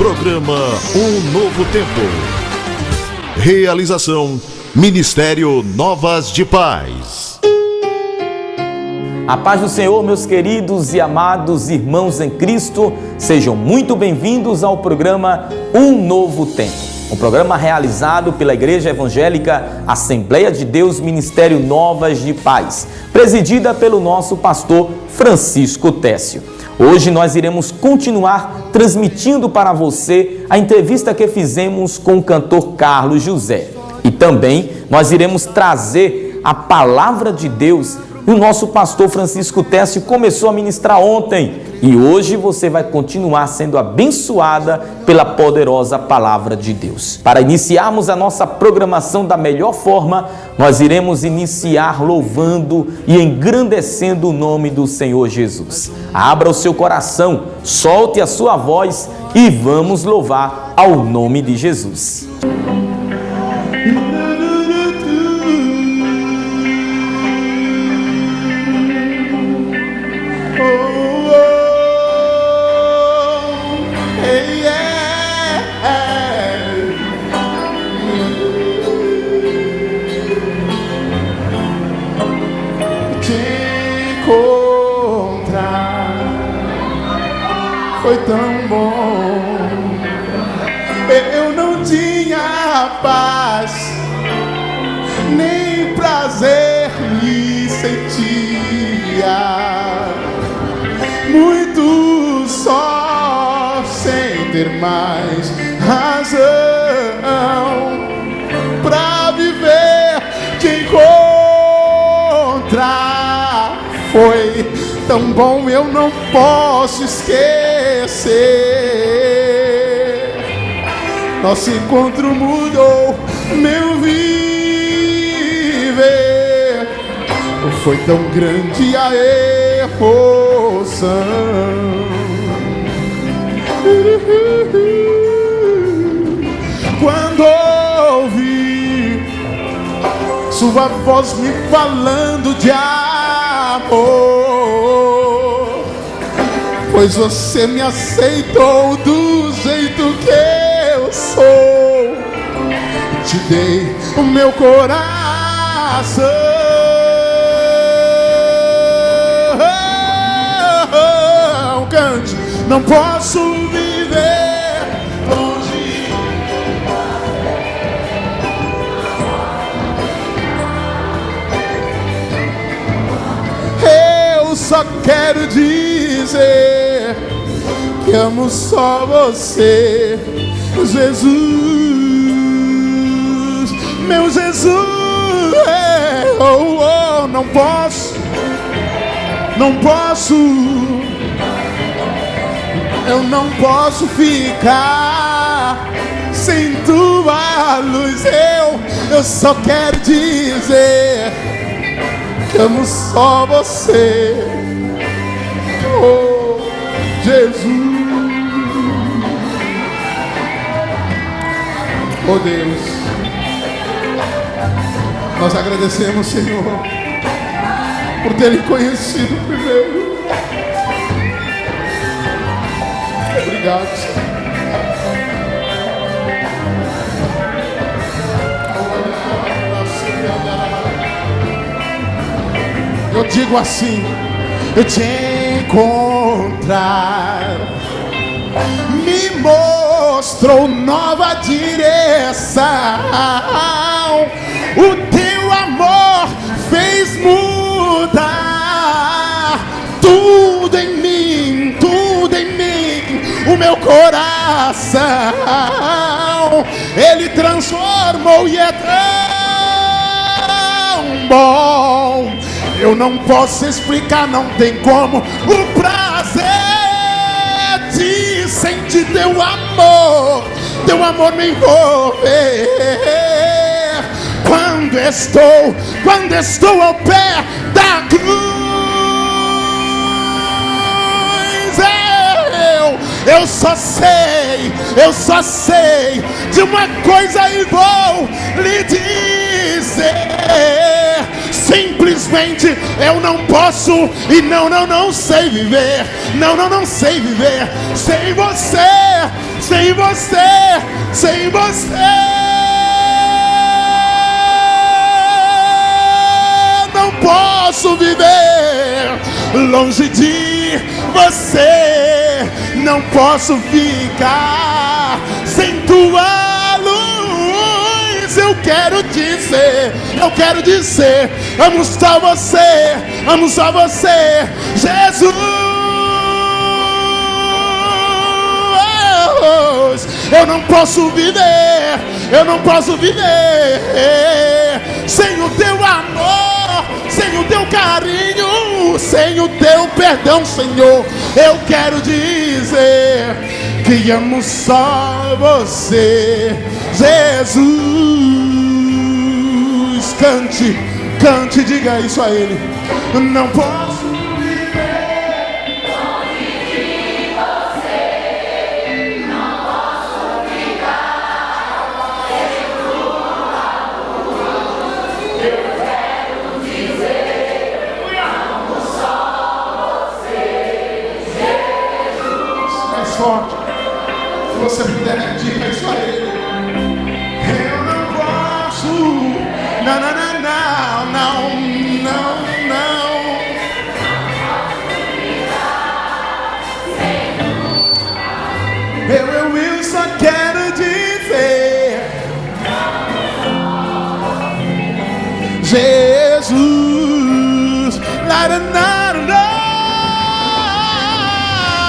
Programa Um Novo Tempo. Realização Ministério Novas de Paz. A paz do Senhor, meus queridos e amados irmãos em Cristo, sejam muito bem-vindos ao programa Um Novo Tempo. Um programa realizado pela Igreja Evangélica Assembleia de Deus Ministério Novas de Paz, presidida pelo nosso pastor Francisco Técio. Hoje nós iremos continuar transmitindo para você a entrevista que fizemos com o cantor Carlos José. E também nós iremos trazer a palavra de Deus. O nosso pastor Francisco Técio começou a ministrar ontem e hoje você vai continuar sendo abençoada pela poderosa palavra de Deus. Para iniciarmos a nossa programação da melhor forma, nós iremos iniciar louvando e engrandecendo o nome do Senhor Jesus. Abra o seu coração, solte a sua voz e vamos louvar ao nome de Jesus. Foi tão bom, eu não tinha paz, nem prazer me sentia, muito só, sem ter mais razão pra viver, te encontrar. Foi tão bom, eu não posso esquecer. Nosso encontro mudou meu viver. Foi tão grande a emoção. Quando ouvi sua voz me falando de amor, pois você me aceitou do jeito que eu sou. Te dei o meu coração. Cante, não posso viver longe. Eu só quero dizer que amo só você, Jesus, meu Jesus. Não posso, eu não posso ficar sem tua luz. Eu só quero dizer que amo só você, oh Jesus. Oh Deus, nós agradecemos, Senhor, por ter lhe conhecido primeiro. Obrigado, Senhor. Eu digo assim: eu te encontrar me mostrou nova direção. O teu amor fez mudar tudo em mim, o meu coração. Ele transformou e é tão bom. Eu não posso explicar, não tem como. O prazer de sentir teu amor me envolver. Quando estou ao pé da cruz, eu só sei de uma coisa e vou lhe dizer: simplesmente eu não posso e não sei viver, não sei viver sem você, Sem você não posso viver. Longe de você não posso ficar. Sem tua luz eu quero dizer, amo só você, Jesus. Eu não posso viver sem o teu amor, sem o teu carinho, sem o teu perdão, Senhor. Eu quero dizer que amo só você, Jesus. Cante, diga isso a Ele. Não posso forte. Se você puder, diga isso a Ele. Eu não posso. Não. Eu só quero dizer, Jesus,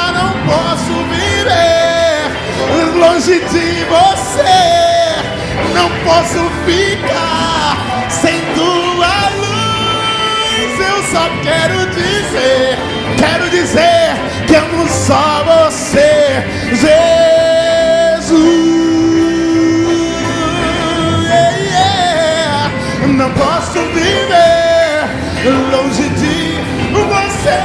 não posso viver longe de você, não posso ficar sem tua luz. Eu só quero dizer que amo só você, Jesus. Não posso viver longe de você.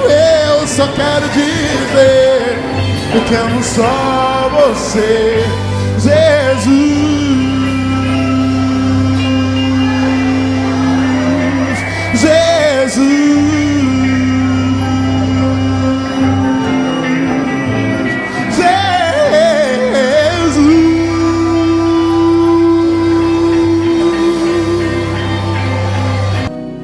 Eu só quero dizer que amo só você, Jesus.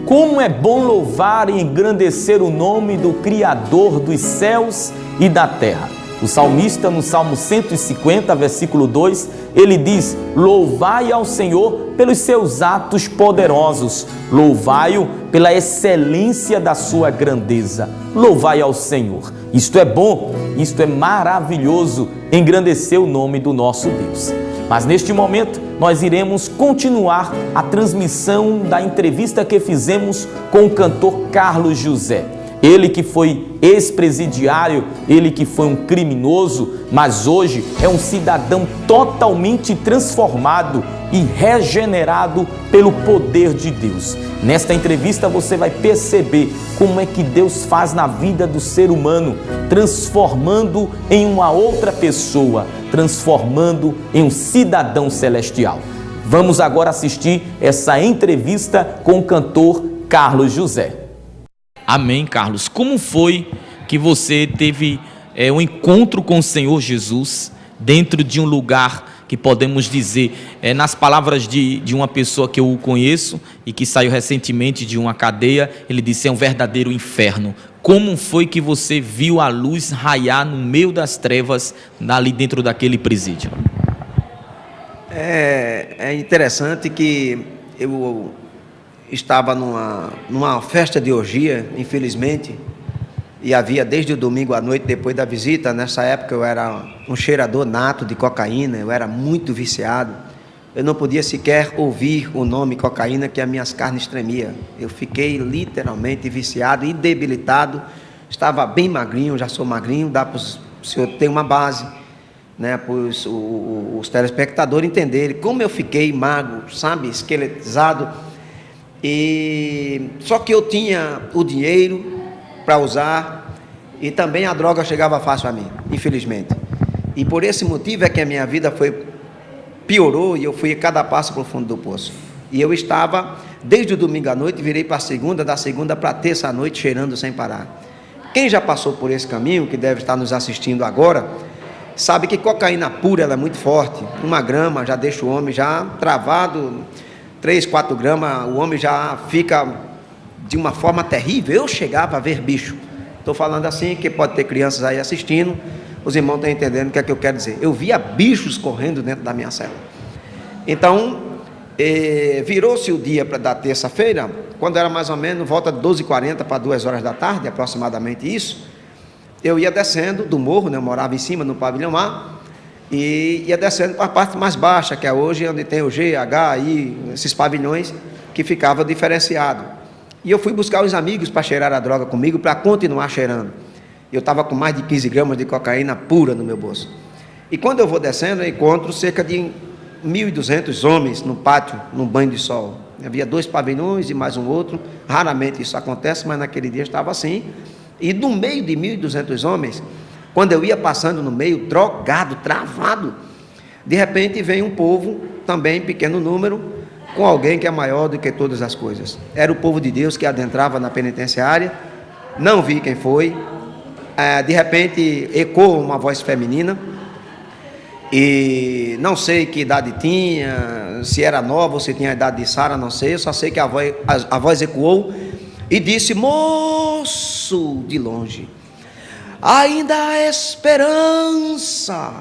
Como é bom louvar e engrandecer o nome do Criador dos céus e da terra. O salmista, no Salmo 150, versículo 2, ele diz: louvai ao Senhor pelos seus atos poderosos, louvai-o pela excelência da sua grandeza. Louvai ao Senhor. Isto é bom, isto é maravilhoso, engrandecer o nome do nosso Deus. Mas neste momento nós iremos continuar a transmissão da entrevista que fizemos com o cantor Carlos José. Ele que foi ex-presidiário, ele que foi um criminoso, mas hoje é um cidadão totalmente transformado e regenerado pelo poder de Deus. Nesta entrevista você vai perceber como é que Deus faz na vida do ser humano, transformando em uma outra pessoa, transformando em um cidadão celestial. Vamos agora assistir essa entrevista com o cantor Carlos José. Amém, Carlos. Como foi que você teve um encontro com o Senhor Jesus dentro de um lugar que podemos dizer, nas palavras de uma pessoa que eu o conheço e que saiu recentemente de uma cadeia, ele disse: é um verdadeiro inferno. Como foi que você viu a luz raiar no meio das trevas ali dentro daquele presídio? É interessante que eu estava numa festa de orgia, infelizmente, e havia desde o domingo à noite, depois da visita. Nessa época eu era um cheirador nato de cocaína, eu era muito viciado, eu não podia sequer ouvir o nome cocaína, que as minhas carnes tremiam. Eu fiquei literalmente viciado e debilitado, estava bem magrinho, já sou magrinho, dá para o senhor ter uma base, né, para os telespectadores entenderem como eu fiquei magro, sabe, esqueletizado. E só que eu tinha o dinheiro para usar e também a droga chegava fácil a mim, infelizmente. E por esse motivo é que a minha vida piorou e eu fui a cada passo para o fundo do poço. E eu estava Desde o domingo à noite, virei para a segunda, da segunda para a terça à noite, cheirando sem parar. Quem já passou por esse caminho, que deve estar nos assistindo agora, sabe que cocaína pura ela é muito forte. 1 grama já deixa o homem já travado, 3, 4 gramas, o homem já fica de uma forma terrível. Eu chegava a ver bicho. Estou falando assim, que pode ter crianças aí assistindo, os irmãos estão entendendo o que é que eu quero dizer. Eu via bichos correndo dentro da minha cela. Então, virou-se o dia da terça-feira, quando era mais ou menos volta de 12h40 para 2 horas da tarde, aproximadamente isso. Eu ia descendo do morro, né? Eu morava em cima no pavilhão A, e ia descendo para a parte mais baixa, que é hoje onde tem o G, H, I, esses pavilhões que ficava diferenciado. E eu fui buscar os amigos para cheirar a droga comigo, para continuar cheirando. Eu estava com mais de 15 gramas de cocaína pura no meu bolso. E quando eu vou descendo, eu encontro cerca de 1.200 homens no pátio, num banho de sol. Havia 2 pavilhões e mais um outro. Raramente isso acontece, mas naquele dia estava assim. E no meio de 1.200 homens, quando eu ia passando no meio, drogado, travado, de repente vem um povo, também em pequeno número, com alguém que é maior do que todas as coisas. Era o povo de Deus que adentrava na penitenciária. Não vi quem foi. De repente ecoou uma voz feminina, e não sei que idade tinha, se era nova ou se tinha a idade de Sara, não sei. Eu só sei que a voz ecoou e disse: moço, de longe, ainda há esperança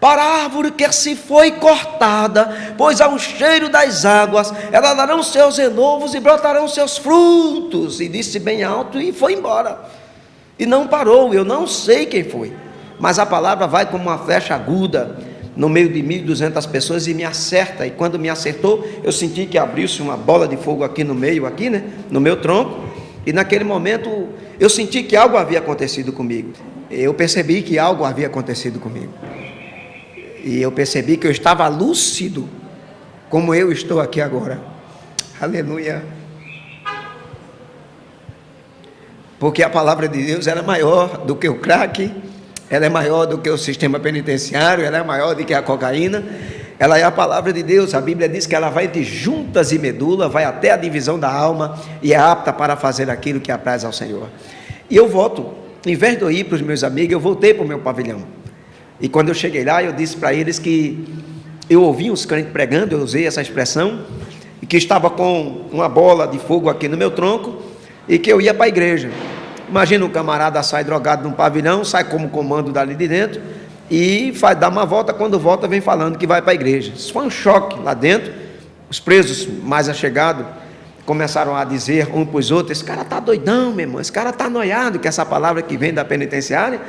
para a árvore que se foi cortada, pois há um cheiro das águas, ela darão seus renovos e brotarão seus frutos. E disse bem alto e foi embora. E não parou. Eu não sei quem foi, mas a palavra vai como uma flecha aguda no meio de 1.200 pessoas e me acerta. E quando me acertou, eu senti que abriu-se uma bola de fogo aqui no meio, aqui, né, no meu tronco. E naquele momento eu senti que algo havia acontecido comigo. Eu percebi que algo havia acontecido comigo. E eu percebi que eu estava lúcido, como eu estou aqui agora. Aleluia. Porque a palavra de Deus era maior do que o crack, ela é maior do que o sistema penitenciário, ela é maior do que a cocaína. Ela é a palavra de Deus. A Bíblia diz que ela vai de juntas e medula, vai até a divisão da alma e é apta para fazer aquilo que apraz ao Senhor. E eu volto, em vez de eu ir para os meus amigos, eu voltei para o meu pavilhão. E quando eu cheguei lá, eu disse para eles que eu ouvi os crentes pregando, eu usei essa expressão, e que estava com uma bola de fogo aqui no meu tronco, e que eu ia para a igreja. Imagina um camarada sai drogado num pavilhão, sai como comando dali de dentro, e dá uma volta, quando volta vem falando que vai para a igreja. Isso foi um choque lá dentro. Os presos mais achegados começaram a dizer um para os outros: esse cara está doidão, meu irmão, esse cara está noiado, que essa palavra que vem da penitenciária,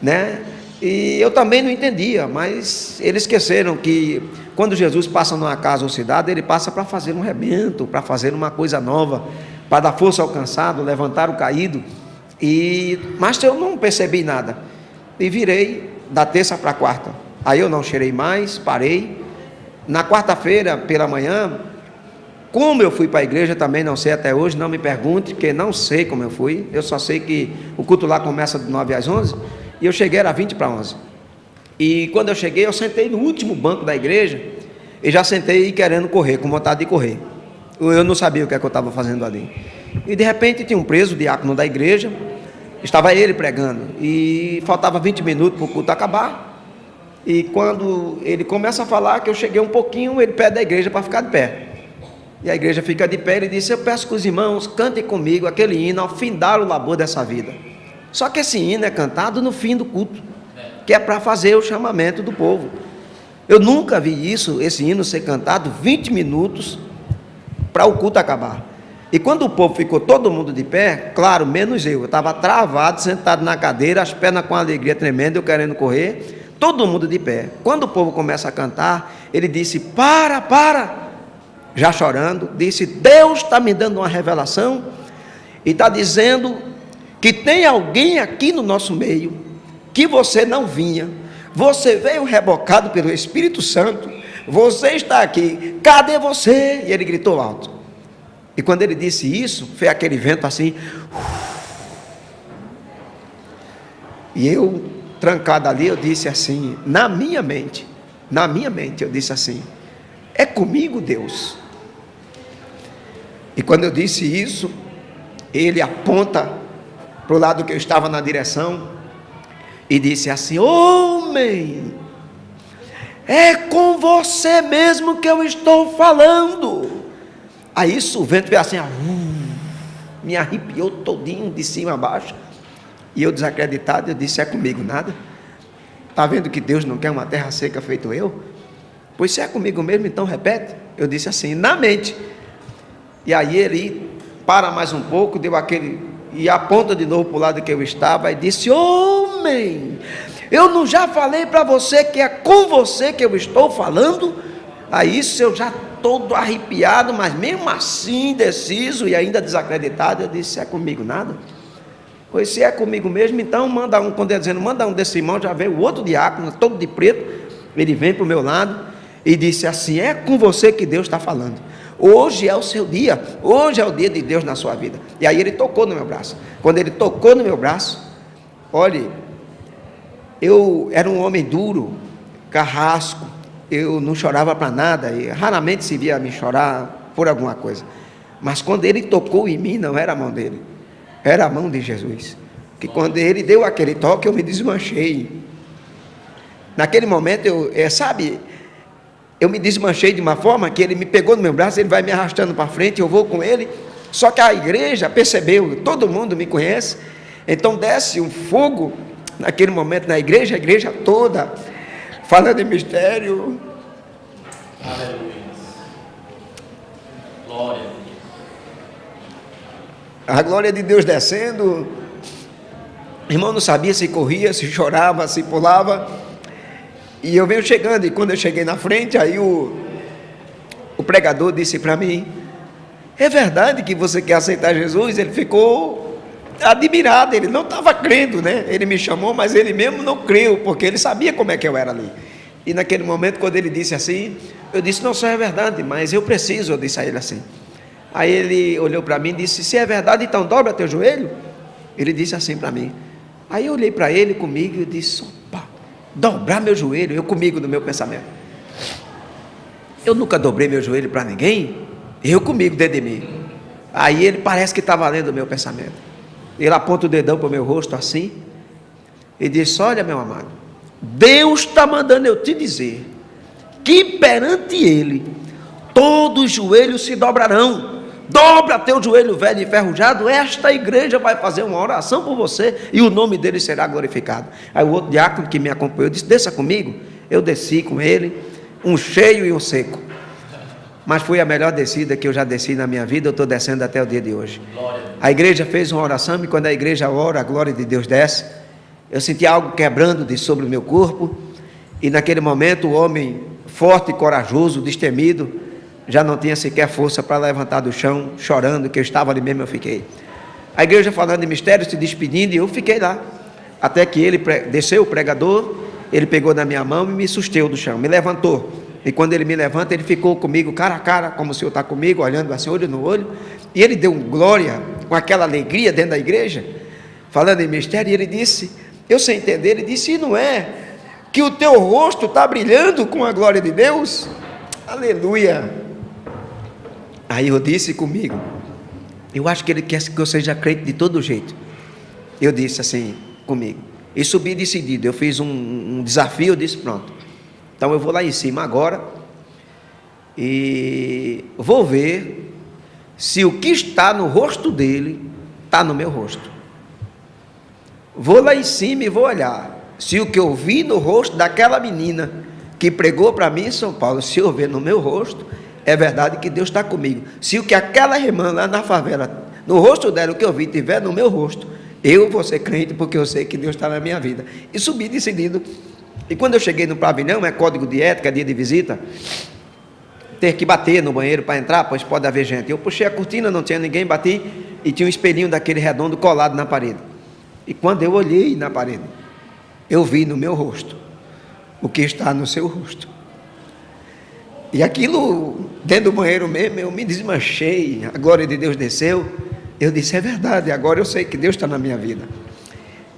né? E eu também não entendia, mas eles esqueceram que quando Jesus passa numa casa ou cidade, ele passa para fazer um rebento, para fazer uma coisa nova, para dar força ao cansado, levantar o caído. Mas eu não percebi nada, e virei da terça para a quarta. Aí eu não cheirei mais, parei. Na quarta-feira pela manhã, como eu fui para a igreja também não sei até hoje, não me pergunte, porque não sei como eu fui. Eu só sei que o culto lá começa de 9 às 11, e eu cheguei, era 20 para 11. E quando eu cheguei, eu sentei no último banco da igreja, e já sentei querendo correr, com vontade de correr. Eu não sabia o que é que eu estava fazendo ali. E de repente tinha um preso, diácono da igreja, estava ele pregando, e faltava 20 minutos para o culto acabar. E quando ele começa a falar, que eu cheguei um pouquinho, ele pede a igreja para ficar de pé. E a igreja fica de pé, ele disse: eu peço que os irmãos cantem comigo aquele hino ao findar o labor dessa vida. Só que esse hino é cantado no fim do culto, que é para fazer o chamamento do povo. Eu nunca vi esse hino ser cantado 20 minutos para o culto acabar. E quando o povo ficou todo mundo de pé, claro, menos eu estava travado, sentado na cadeira, as pernas com alegria tremenda, eu querendo correr, todo mundo de pé. Quando o povo começa a cantar, ele disse: para, já chorando, disse: Deus está me dando uma revelação, e está dizendo que tem alguém aqui no nosso meio, que você não vinha, você veio rebocado pelo Espírito Santo, você está aqui, cadê você? E ele gritou alto. E quando ele disse isso, foi aquele vento assim, e eu, trancado ali, eu disse assim, na minha mente, eu disse assim: é comigo, Deus? E quando eu disse isso, ele aponta para o lado que eu estava na direção e disse assim: homem, é com você mesmo que eu estou falando. Aí isso, o vento veio assim, me arrepiou todinho de cima a baixo. E eu desacreditado, eu disse: é comigo nada? Está vendo que Deus não quer uma terra seca feito eu? Pois se é comigo mesmo, então repete. Eu disse assim, na mente. E aí ele para mais um pouco, deu aquele, e aponta de novo para o lado que eu estava e disse: homem, eu não já falei para você que é com você que eu estou falando? Aí isso eu já todo arrepiado, mas mesmo assim indeciso e ainda desacreditado, eu disse: é comigo nada? Pois se é comigo mesmo, então manda um, quando ele dizendo, manda um desse irmão, já veio o outro diácono, todo de preto, ele vem para o meu lado e disse assim: é com você que Deus está falando. Hoje é o seu dia, hoje é o dia de Deus na sua vida. E aí ele tocou no meu braço. Quando ele tocou no meu braço, olhe, eu era um homem duro, carrasco, eu não chorava para nada, e raramente se via me chorar por alguma coisa. Mas quando ele tocou em mim, não era a mão dele, era a mão de Jesus. Que quando ele deu aquele toque, eu me desmanchei. Naquele momento, eu me desmanchei de uma forma que ele me pegou no meu braço, ele vai me arrastando para frente, eu vou com ele. Só que a igreja percebeu, todo mundo me conhece, então desce um fogo naquele momento na igreja, a igreja toda falando em mistério. Aleluia. Glória. A glória de Deus descendo. O irmão não sabia se corria, se chorava, se pulava. E eu venho chegando, e quando eu cheguei na frente, aí o pregador disse para mim: é verdade que você quer aceitar Jesus? Ele ficou admirado, ele não estava crendo, né? Ele me chamou, mas ele mesmo não creu, porque ele sabia como é que eu era ali. E naquele momento, quando ele disse assim, eu disse: não, só é verdade, mas eu preciso. Eu disse a ele assim. Aí ele olhou para mim e disse: se é verdade, então dobra teu joelho. Ele disse assim para mim. Aí eu olhei para ele comigo e eu disse: opa, dobrar meu joelho, eu comigo no meu pensamento. Eu nunca dobrei meu joelho para ninguém, eu comigo dentro de mim. Aí ele parece que estava lendo o meu pensamento. Ele aponta o dedão para o meu rosto assim e disse: olha, meu amado, Deus está mandando eu te dizer que perante Ele todos os joelhos se dobrarão. Dobra teu joelho velho e enferrujado, esta igreja vai fazer uma oração por você e o nome dele será glorificado. Aí o outro diácono que me acompanhou disse: desça comigo. Eu desci com ele, um cheio e um seco. Mas foi a melhor descida que eu já desci na minha vida, eu estou descendo até o dia de hoje. A igreja fez uma oração e quando a igreja ora, a glória de Deus desce. Eu senti algo quebrando de sobre o meu corpo e naquele momento o homem forte e corajoso, destemido, já não tinha sequer força para levantar do chão, chorando, que eu estava ali mesmo, eu fiquei. A igreja falando de mistério, se despedindo, e eu fiquei lá, até que ele desceu, o pregador, ele pegou na minha mão e me susteu do chão, me levantou, e quando ele me levanta, ele ficou comigo, cara a cara, como o Senhor está comigo, olhando assim, olho no olho, e ele deu glória, com aquela alegria dentro da igreja, falando em mistério, e ele disse, eu sem entender, ele disse: e não é que o teu rosto está brilhando com a glória de Deus? Aleluia! Aí eu disse comigo: eu acho que ele quer que eu seja crente de todo jeito. Eu disse assim comigo, e subi decidido, eu fiz um desafio, eu disse: pronto, então eu vou lá em cima agora e vou ver se o que está no rosto dele está no meu rosto. Vou lá em cima e vou olhar se o que eu vi no rosto daquela menina que pregou para mim em São Paulo, se eu ver no meu rosto, é verdade que Deus está comigo. Se o que aquela irmã lá na favela, no rosto dela, o que eu vi, tiver no meu rosto, eu vou ser crente, porque eu sei que Deus está na minha vida. E subi decidido. E quando eu cheguei no pavilhão, é código de ética, dia de visita, ter que bater no banheiro para entrar, pois pode haver gente. Eu puxei a cortina, não tinha ninguém, bati, e tinha um espelhinho daquele redondo colado na parede. E quando eu olhei na parede, eu vi no meu rosto o que está no seu rosto. E aquilo, dentro do banheiro mesmo, eu me desmanchei, a glória de Deus desceu, eu disse: é verdade, agora eu sei que Deus está na minha vida.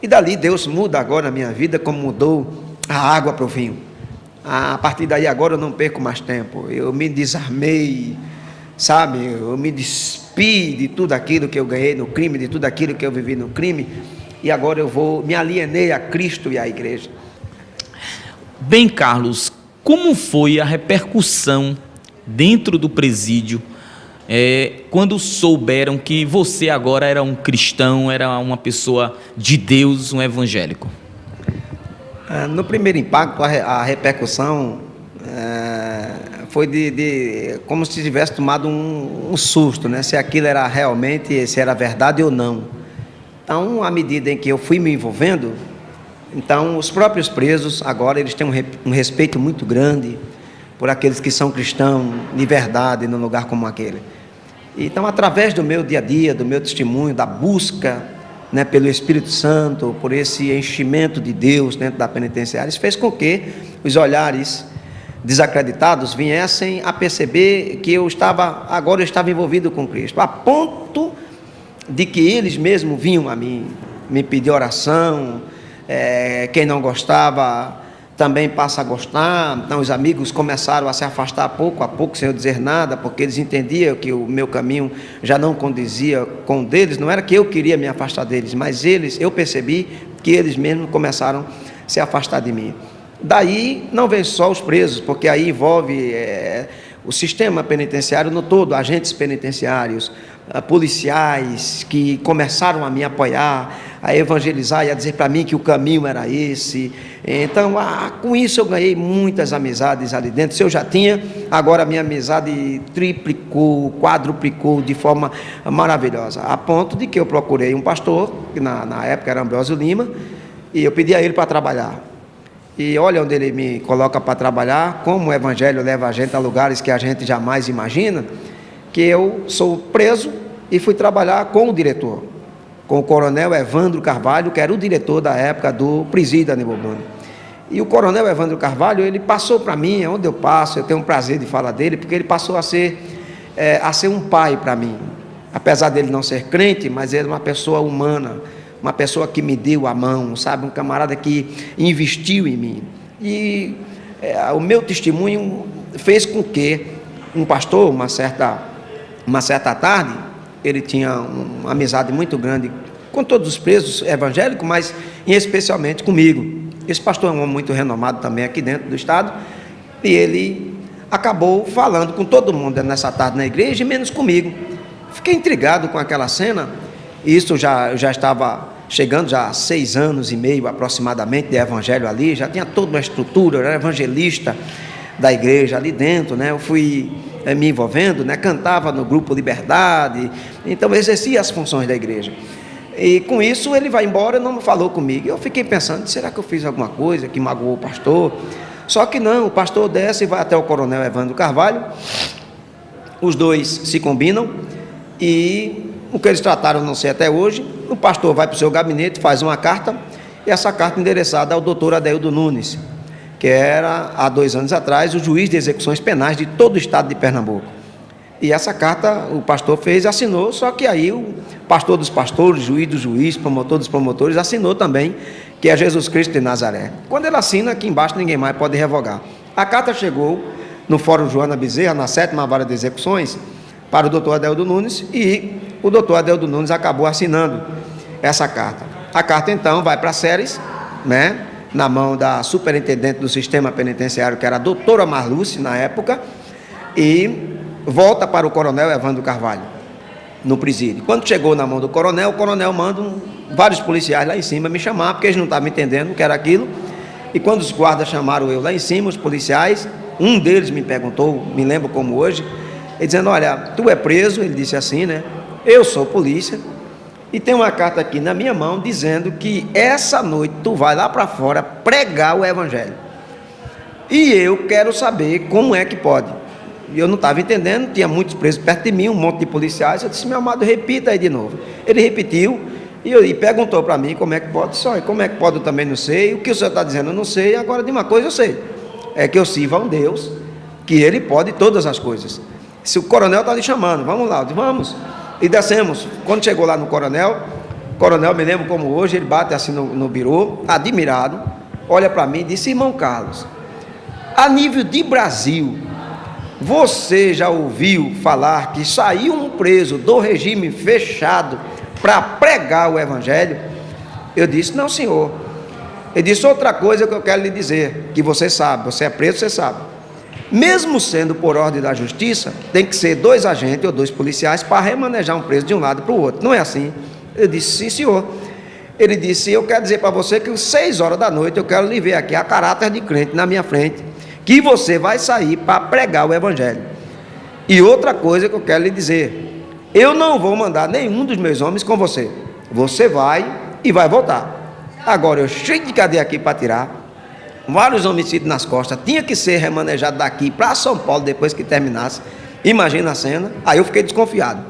E dali Deus muda agora a minha vida, como mudou a água para o vinho. A partir daí agora eu não perco mais tempo, eu me desarmei, sabe? Eu me despi de tudo aquilo que eu ganhei no crime, de tudo aquilo que eu vivi no crime, e agora me alienei a Cristo e à igreja. Bem, Carlos, como foi a repercussão dentro do presídio quando souberam que você agora era um cristão, era uma pessoa de Deus, um evangélico? No primeiro impacto, a repercussão foi como se tivesse tomado um susto, né? Se aquilo era realmente, se era verdade ou não. Então, à medida em que eu fui me envolvendo, então os próprios presos agora eles têm um respeito muito grande por aqueles que são cristãos de verdade num lugar como aquele. Então, através do meu dia a dia, do meu testemunho, da busca, né, pelo Espírito Santo, por esse enchimento de Deus dentro da penitenciária, isso fez com que os olhares desacreditados viessem a perceber que agora eu estava envolvido com Cristo, a ponto de que eles mesmos vinham a mim, me pedir oração, quem não gostava também passa a gostar. Então os amigos começaram a se afastar pouco a pouco, sem eu dizer nada, porque eles entendiam que o meu caminho já não condizia com o deles. Não era que eu queria me afastar deles, mas eu percebi que eles mesmos começaram a se afastar de mim. Daí não vem só os presos, porque aí envolve o sistema penitenciário no todo, agentes penitenciários, policiais que começaram a me apoiar, a evangelizar e a dizer para mim que o caminho era esse. Então, com isso eu ganhei muitas amizades ali dentro. Se eu já tinha, agora a minha amizade triplicou, quadruplicou de forma maravilhosa, a ponto de que eu procurei um pastor, que na época era Ambrósio Lima, e eu pedi a ele para trabalhar. E olha onde ele me coloca para trabalhar, como o evangelho leva a gente a lugares que a gente jamais imagina, que eu sou preso e fui trabalhar com o diretor, com o coronel Evandro Carvalho, que era o diretor da época do presídio Aníbal Bruno. E o coronel Evandro Carvalho, ele passou para mim, onde eu passo, eu tenho um prazer de falar dele, porque ele passou a ser um pai para mim. Apesar dele não ser crente, mas ele é uma pessoa humana, uma pessoa que me deu a mão, sabe? Um camarada que investiu em mim. E o meu testemunho fez com que um pastor, uma certa tarde, ele tinha uma amizade muito grande com todos os presos evangélicos, mas especialmente comigo. Esse pastor é um homem muito renomado também aqui dentro do estado, e ele acabou falando com todo mundo nessa tarde na igreja, menos comigo. Fiquei intrigado com aquela cena. Isso já estava chegando já há 6 anos e meio aproximadamente de evangelho ali, já tinha toda uma estrutura, eu era evangelista da igreja ali dentro, né? Eu fui me envolvendo, né? Cantava no grupo Liberdade, então exercia as funções da igreja. E com isso ele vai embora, não falou comigo. Eu fiquei pensando, será que eu fiz alguma coisa que magoou o pastor? Só que não, o pastor desce e vai até o coronel Evandro Carvalho, os dois se combinam, e o que eles trataram não sei até hoje. O pastor vai para o seu gabinete, faz uma carta, e essa carta endereçada ao doutor Adeildo Nunes, que era, há 2 anos atrás, o juiz de execuções penais de todo o estado de Pernambuco. E essa carta o pastor fez e assinou, só que aí o pastor dos pastores, juiz do juiz, promotor dos promotores, assinou também, que é Jesus Cristo de Nazaré. Quando ele assina, aqui embaixo ninguém mais pode revogar. A carta chegou no Fórum Joana Bezerra, na 7ª Vara de Execuções, para o doutor Adeildo Nunes, e o doutor Adeildo Nunes acabou assinando essa carta. A carta, então, vai para Ceres, né, na mão da superintendente do sistema penitenciário, que era a doutora Marluce, na época, e volta para o coronel Evandro Carvalho, no presídio. Quando chegou na mão do coronel, o coronel manda vários policiais lá em cima me chamar, porque eles não estavam entendendo o que era aquilo. E quando os guardas chamaram eu lá em cima, os policiais, um deles me perguntou, me lembro como hoje, ele dizendo, olha, tu é preso, ele disse assim, né? Eu sou polícia, e tem uma carta aqui na minha mão dizendo que essa noite tu vai lá para fora pregar o evangelho. E eu quero saber como é que pode. E eu não estava entendendo, tinha muitos presos perto de mim, um monte de policiais. Eu disse, meu amado, repita aí de novo. Ele repetiu e perguntou para mim como é que pode. Só, como é que pode eu também não sei. O que o senhor está dizendo eu não sei, agora de uma coisa eu sei. É que eu sirvo a um Deus, que ele pode todas as coisas. Se o coronel está lhe chamando, vamos lá, eu disse, vamos. E descemos. Quando chegou lá no coronel, me lembro como hoje, ele bate assim no birô, admirado, olha para mim e disse, irmão Carlos, a nível de Brasil, você já ouviu falar que saiu um preso do regime fechado para pregar o evangelho? Eu disse: não, senhor. Ele disse: outra coisa que eu quero lhe dizer, que você sabe, você é preso, você sabe. Mesmo sendo por ordem da justiça, tem que ser 2 agentes ou 2 policiais para remanejar um preso de um lado para o outro. Não é assim? Eu disse: sim, senhor. Ele disse: eu quero dizer para você que às 6 horas da noite eu quero lhe ver aqui a caráter de crente na minha frente, que você vai sair para pregar o evangelho. E outra coisa que eu quero lhe dizer, eu não vou mandar nenhum dos meus homens com você. Você vai e vai voltar. Agora, eu cheio de cadeia aqui para tirar, vários homicídios nas costas, tinha que ser remanejado daqui para São Paulo depois que terminasse. Imagina a cena. Aí eu fiquei desconfiado.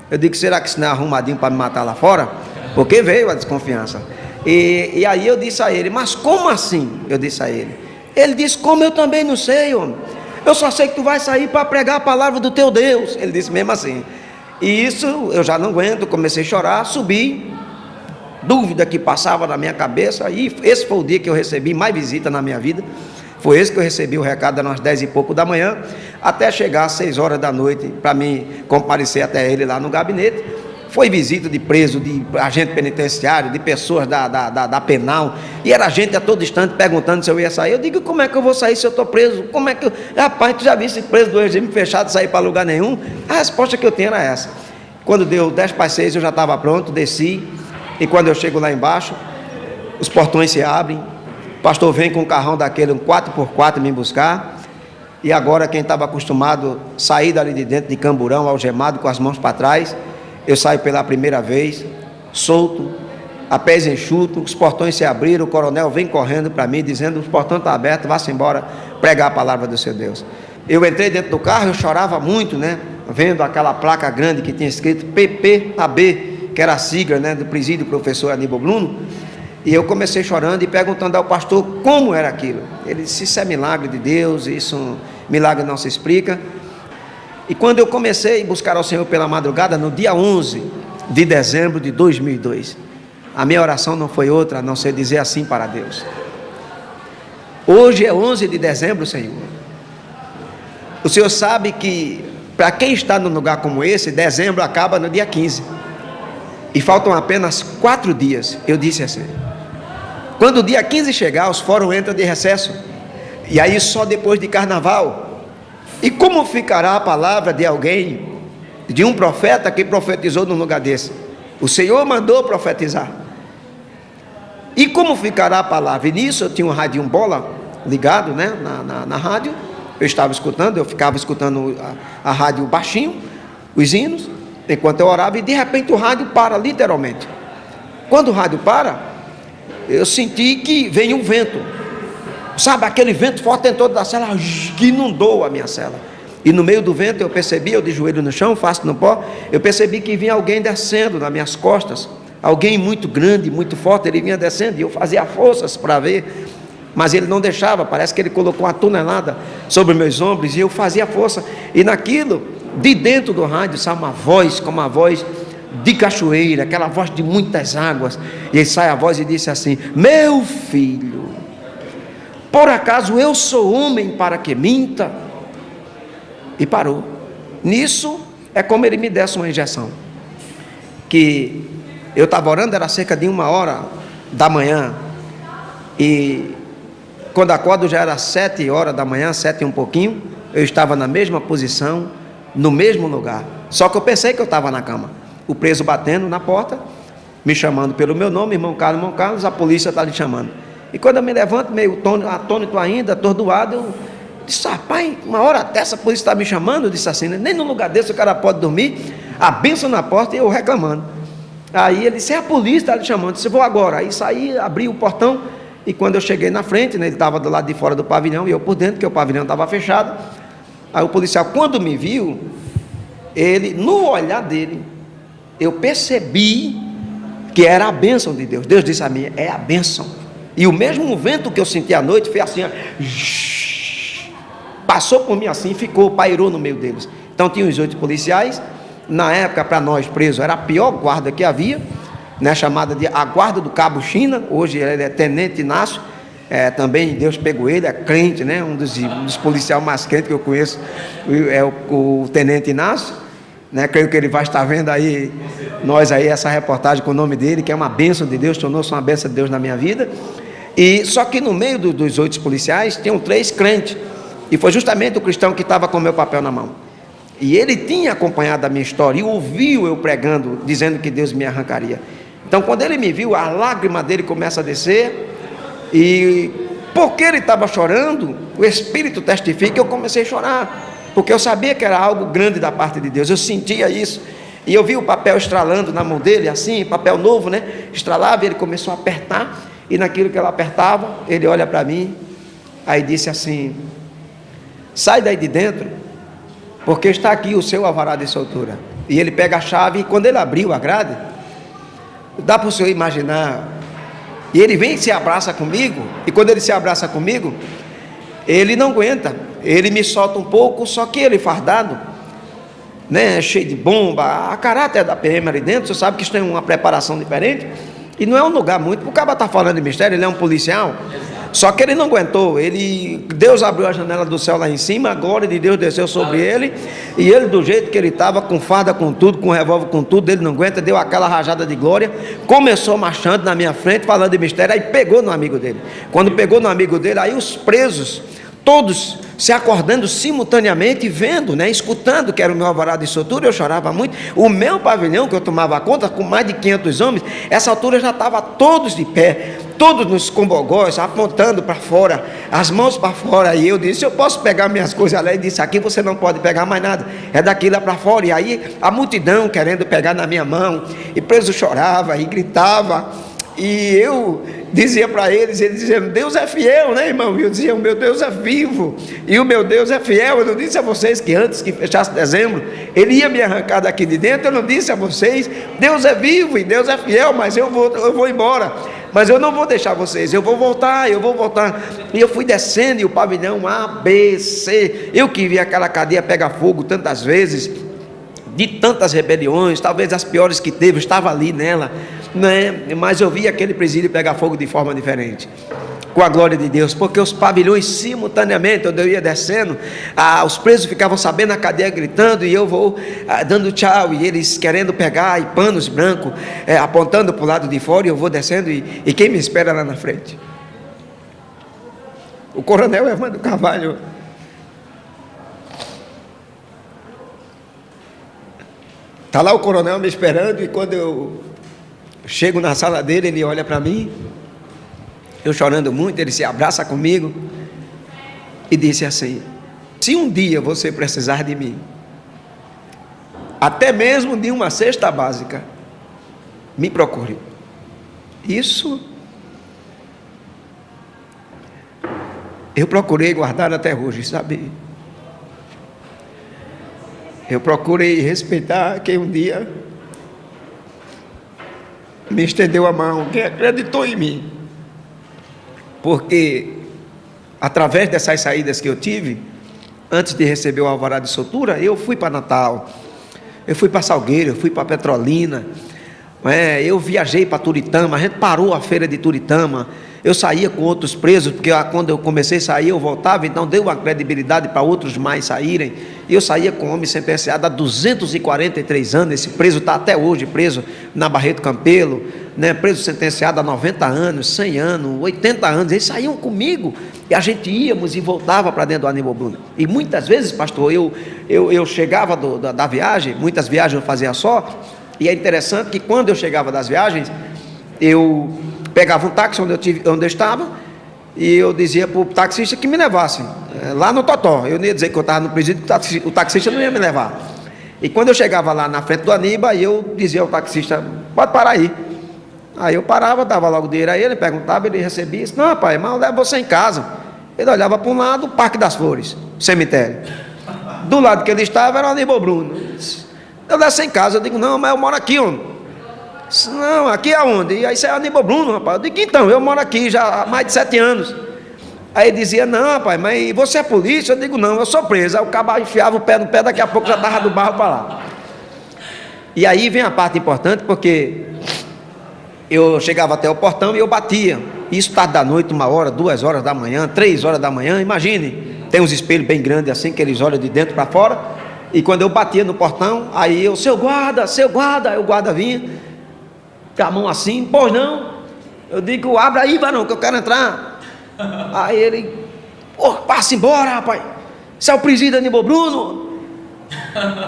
Eu digo: será que isso não é arrumadinho para me matar lá fora? Porque veio a desconfiança. E aí eu disse a ele: mas como assim? Eu disse a ele. Ele disse: como eu também não sei, homem. Eu só sei que tu vai sair para pregar a palavra do teu Deus. Ele disse mesmo assim. E isso eu já não aguento, comecei a chorar, subi. Dúvida que passava na minha cabeça, e esse foi o dia que eu recebi mais visita na minha vida. Foi esse que eu recebi o recado, às 10 e pouco da manhã, até chegar às 6 horas da noite, para mim comparecer até ele lá no gabinete. Foi visita de preso, de agente penitenciário, de pessoas da penal, e era gente a todo instante perguntando se eu ia sair. Eu digo: como é que eu vou sair se eu estou preso? Como é que eu... Rapaz, tu já viste preso do regime fechado sair para lugar nenhum? A resposta que eu tinha era essa. Quando deu 10 para 6 eu já estava pronto, desci. E quando eu chego lá embaixo, os portões se abrem, o pastor vem com um carrão daquele, um 4x4 me buscar, e agora quem estava acostumado a sair dali de dentro de camburão, algemado, com as mãos para trás, eu saio pela primeira vez, solto, a pés enxuto, os portões se abriram, o coronel vem correndo para mim, dizendo: os portões estão abertos, vá-se embora pregar a palavra do seu Deus. Eu entrei dentro do carro, eu chorava muito, né, vendo aquela placa grande que tinha escrito PPAB, que era a sigla, né, do presídio professor Aníbal Bruno, e eu comecei chorando e perguntando ao pastor como era aquilo. Ele disse: isso é milagre de Deus, isso milagre não se explica. E quando eu comecei a buscar ao Senhor pela madrugada, no dia 11 de dezembro de 2002, a minha oração não foi outra a não ser dizer assim para Deus: hoje é 11 de dezembro, Senhor. O Senhor sabe que para quem está num lugar como esse, dezembro acaba no dia 15. E faltam apenas 4 dias. Eu disse assim: quando o dia 15 chegar, os fóruns entram de recesso. E aí só depois de carnaval. E como ficará a palavra de alguém, de um profeta que profetizou num lugar desse? O Senhor mandou profetizar. E como ficará a palavra? E nisso eu tinha um radinho bola ligado, né, na rádio. Eu estava escutando, eu ficava escutando a rádio baixinho, os hinos, enquanto eu orava, e de repente o rádio para, literalmente. Quando o rádio para, eu senti que veio um vento, sabe, aquele vento forte em toda a cela, que inundou a minha cela. E no meio do vento eu percebi, eu de joelho no chão, face no pó, eu percebi que vinha alguém descendo nas minhas costas, alguém muito grande, muito forte, ele vinha descendo, e eu fazia forças para ver, mas ele não deixava, parece que ele colocou uma tonelada sobre meus ombros, e eu fazia força, e naquilo, de dentro do rádio, sai uma voz, como uma voz de cachoeira, aquela voz de muitas águas, e aí sai a voz e disse assim: meu filho, por acaso eu sou homem para que minta? E parou. Nisso é como ele me desse uma injeção, que eu estava orando, era cerca de 1h da manhã, e quando acordo já era 7h da manhã, 7 e um pouquinho, eu estava na mesma posição, no mesmo lugar, só que eu pensei que eu estava na cama, o preso batendo na porta, me chamando pelo meu nome: irmão Carlos, a polícia está lhe chamando. E quando eu me levanto, meio atônito ainda, atordoado, eu disse: rapaz, uma hora dessa a polícia está me chamando? Eu disse assim, né? Nem no lugar desse o cara pode dormir, a bênção na porta e eu reclamando. Aí ele disse: é a polícia está lhe chamando. Eu disse: vou agora. Aí saí, abri o portão, e quando eu cheguei na frente, né, ele estava do lado de fora do pavilhão e eu por dentro, porque o pavilhão estava fechado. Aí o policial, quando me viu, ele, no olhar dele, eu percebi que era a bênção de Deus. Deus disse a mim: é a bênção. E o mesmo vento que eu senti à noite foi assim, ó, passou por mim assim, ficou, pairou no meio deles. Então tinha os 8 policiais. Na época, para nós presos, era a pior guarda que havia, né, chamada de a guarda do Cabo China. Hoje ele é Tenente Inácio. também Deus pegou ele, é crente, né? Um dos policiais mais crentes que eu conheço é o Tenente Inácio, né? Creio que ele vai estar vendo aí, nós aí, essa reportagem com o nome dele, que é uma bênção de Deus, tornou-se uma bênção de Deus na minha vida. E só que no meio dos 8 policiais, tinham 3 crentes, e foi justamente o cristão que estava com o meu papel na mão. E ele tinha acompanhado a minha história e ouviu eu pregando, dizendo que Deus me arrancaria. Então, quando ele me viu, a lágrima dele começa a descer, e porque ele estava chorando, o Espírito testifica que eu comecei a chorar, porque eu sabia que era algo grande da parte de Deus, eu sentia isso, e eu vi o papel estralando na mão dele, assim, papel novo, né? Estralava, e ele começou a apertar, e naquilo que ela apertava, ele olha para mim, aí disse assim: sai daí de dentro, porque está aqui o seu alvará de soltura. E ele pega a chave, e quando ele abriu a grade, dá para o senhor imaginar, e ele vem e se abraça comigo, e quando ele se abraça comigo, ele não aguenta, ele me solta um pouco, só que ele fardado, né, cheio de bomba, a caráter da PM ali dentro, você sabe que isso tem uma preparação diferente, e não é um lugar muito, o cara está falando de mistério, ele é um policial, só que ele não aguentou, Deus abriu a janela do céu lá em cima, a glória de Deus desceu sobre ele, e ele do jeito que ele estava, com farda, com tudo, com revólver, com tudo, ele não aguenta, deu aquela rajada de glória, começou marchando na minha frente, falando de mistério, aí pegou no amigo dele. Quando pegou no amigo dele, aí os presos, todos se acordando simultaneamente, vendo, né, escutando que era o meu alvará de soltura, eu chorava muito. O meu pavilhão, que eu tomava conta, com mais de 500 homens, essa altura já estava todos de pé, todos nos combogós, apontando para fora, as mãos para fora, e eu disse: eu posso pegar minhas coisas ali? Ele disse: aqui você não pode pegar mais nada, é daqui lá para fora. E aí a multidão querendo pegar na minha mão, e preso chorava e gritava, e eu dizia para eles diziam: Deus é fiel, né, irmão? E eu dizia: o meu Deus é vivo, e o meu Deus é fiel. Eu não disse a vocês que antes que fechasse dezembro, Ele ia me arrancar daqui de dentro? Eu não disse a vocês: Deus é vivo e Deus é fiel, mas eu vou embora, mas eu não vou deixar vocês, eu vou voltar. E eu fui descendo, e o pavilhão A, B, C, eu que vi aquela cadeia pegar fogo tantas vezes, de tantas rebeliões, talvez as piores que teve, eu estava ali nela, né? Mas eu vi aquele presídio pegar fogo de forma diferente, com a glória de Deus, porque os pavilhões simultaneamente, onde eu ia descendo, os presos ficavam sabendo, a cadeia gritando, e eu vou dando tchau, e eles querendo pegar, e panos brancos apontando para o lado de fora, e eu vou descendo, e quem me espera lá na frente? O coronel Evandro Carvalho. Está lá o coronel me esperando, e quando eu chego na sala dele, ele olha para mim, eu chorando muito, ele se abraça comigo e disse assim: se um dia você precisar de mim, até mesmo de uma cesta básica, me procure. Isso eu procurei guardar até hoje, sabe? Eu procurei respeitar quem um dia me estendeu a mão, quem acreditou em mim, porque através dessas saídas que eu tive, antes de receber o alvará de soltura, eu fui para Natal, eu fui para Salgueiro, eu fui para Petrolina, eu viajei para Turitama, a gente parou a feira de Turitama, eu saía com outros presos, porque quando eu comecei a sair eu voltava, então deu uma credibilidade para outros mais saírem, e eu saía com um homem sentenciado a 243 anos, esse preso está até hoje preso na Barreto Campelo, né, preso sentenciado a 90 anos, 100 anos, 80 anos, eles saíam comigo, e a gente íamos e voltava para dentro do Aníbal Bruno, e muitas vezes, pastor, eu chegava da viagem, muitas viagens eu fazia só, e é interessante que quando eu chegava das viagens, eu pegava um táxi onde eu estava, e eu dizia para o taxista que me levasse lá no Totó. Eu não ia dizer que eu estava no presídio, o taxista não ia me levar. E quando eu chegava lá na frente do Aníbal, eu dizia ao taxista: pode parar aí. Aí eu parava, dava logo dinheiro a ele, perguntava, ele recebia, disse: não, pai, mas eu levo você em casa. Ele olhava para um lado, o Parque das Flores, cemitério. Do lado que ele estava era o Aníbal Bruno. Eu levo você em casa. Eu digo: não, mas eu moro aqui, homem. Não, aqui é onde? E aí você é Aníbal Bruno, rapaz. Eu digo: então, eu moro aqui já há mais de 7 anos. Aí ele dizia: não, rapaz, mas você é polícia? Eu digo: não, eu sou preso. Aí o cabo enfiava o pé no pé, daqui a pouco já estava do barro para lá. E aí vem a parte importante, porque eu chegava até o portão e eu batia. isso tarde da noite, 1 hora, 2 horas da manhã, 3 horas da manhã, imagine, tem uns espelhos bem grandes assim, que eles olham de dentro para fora, e quando eu batia no portão, aí eu, seu guarda, aí o guarda vinha, com a mão assim, pois não, eu digo, abre aí, varão, que eu quero entrar. Aí ele, pô, passa embora, rapaz, você é o presídio Aníbal Bruno?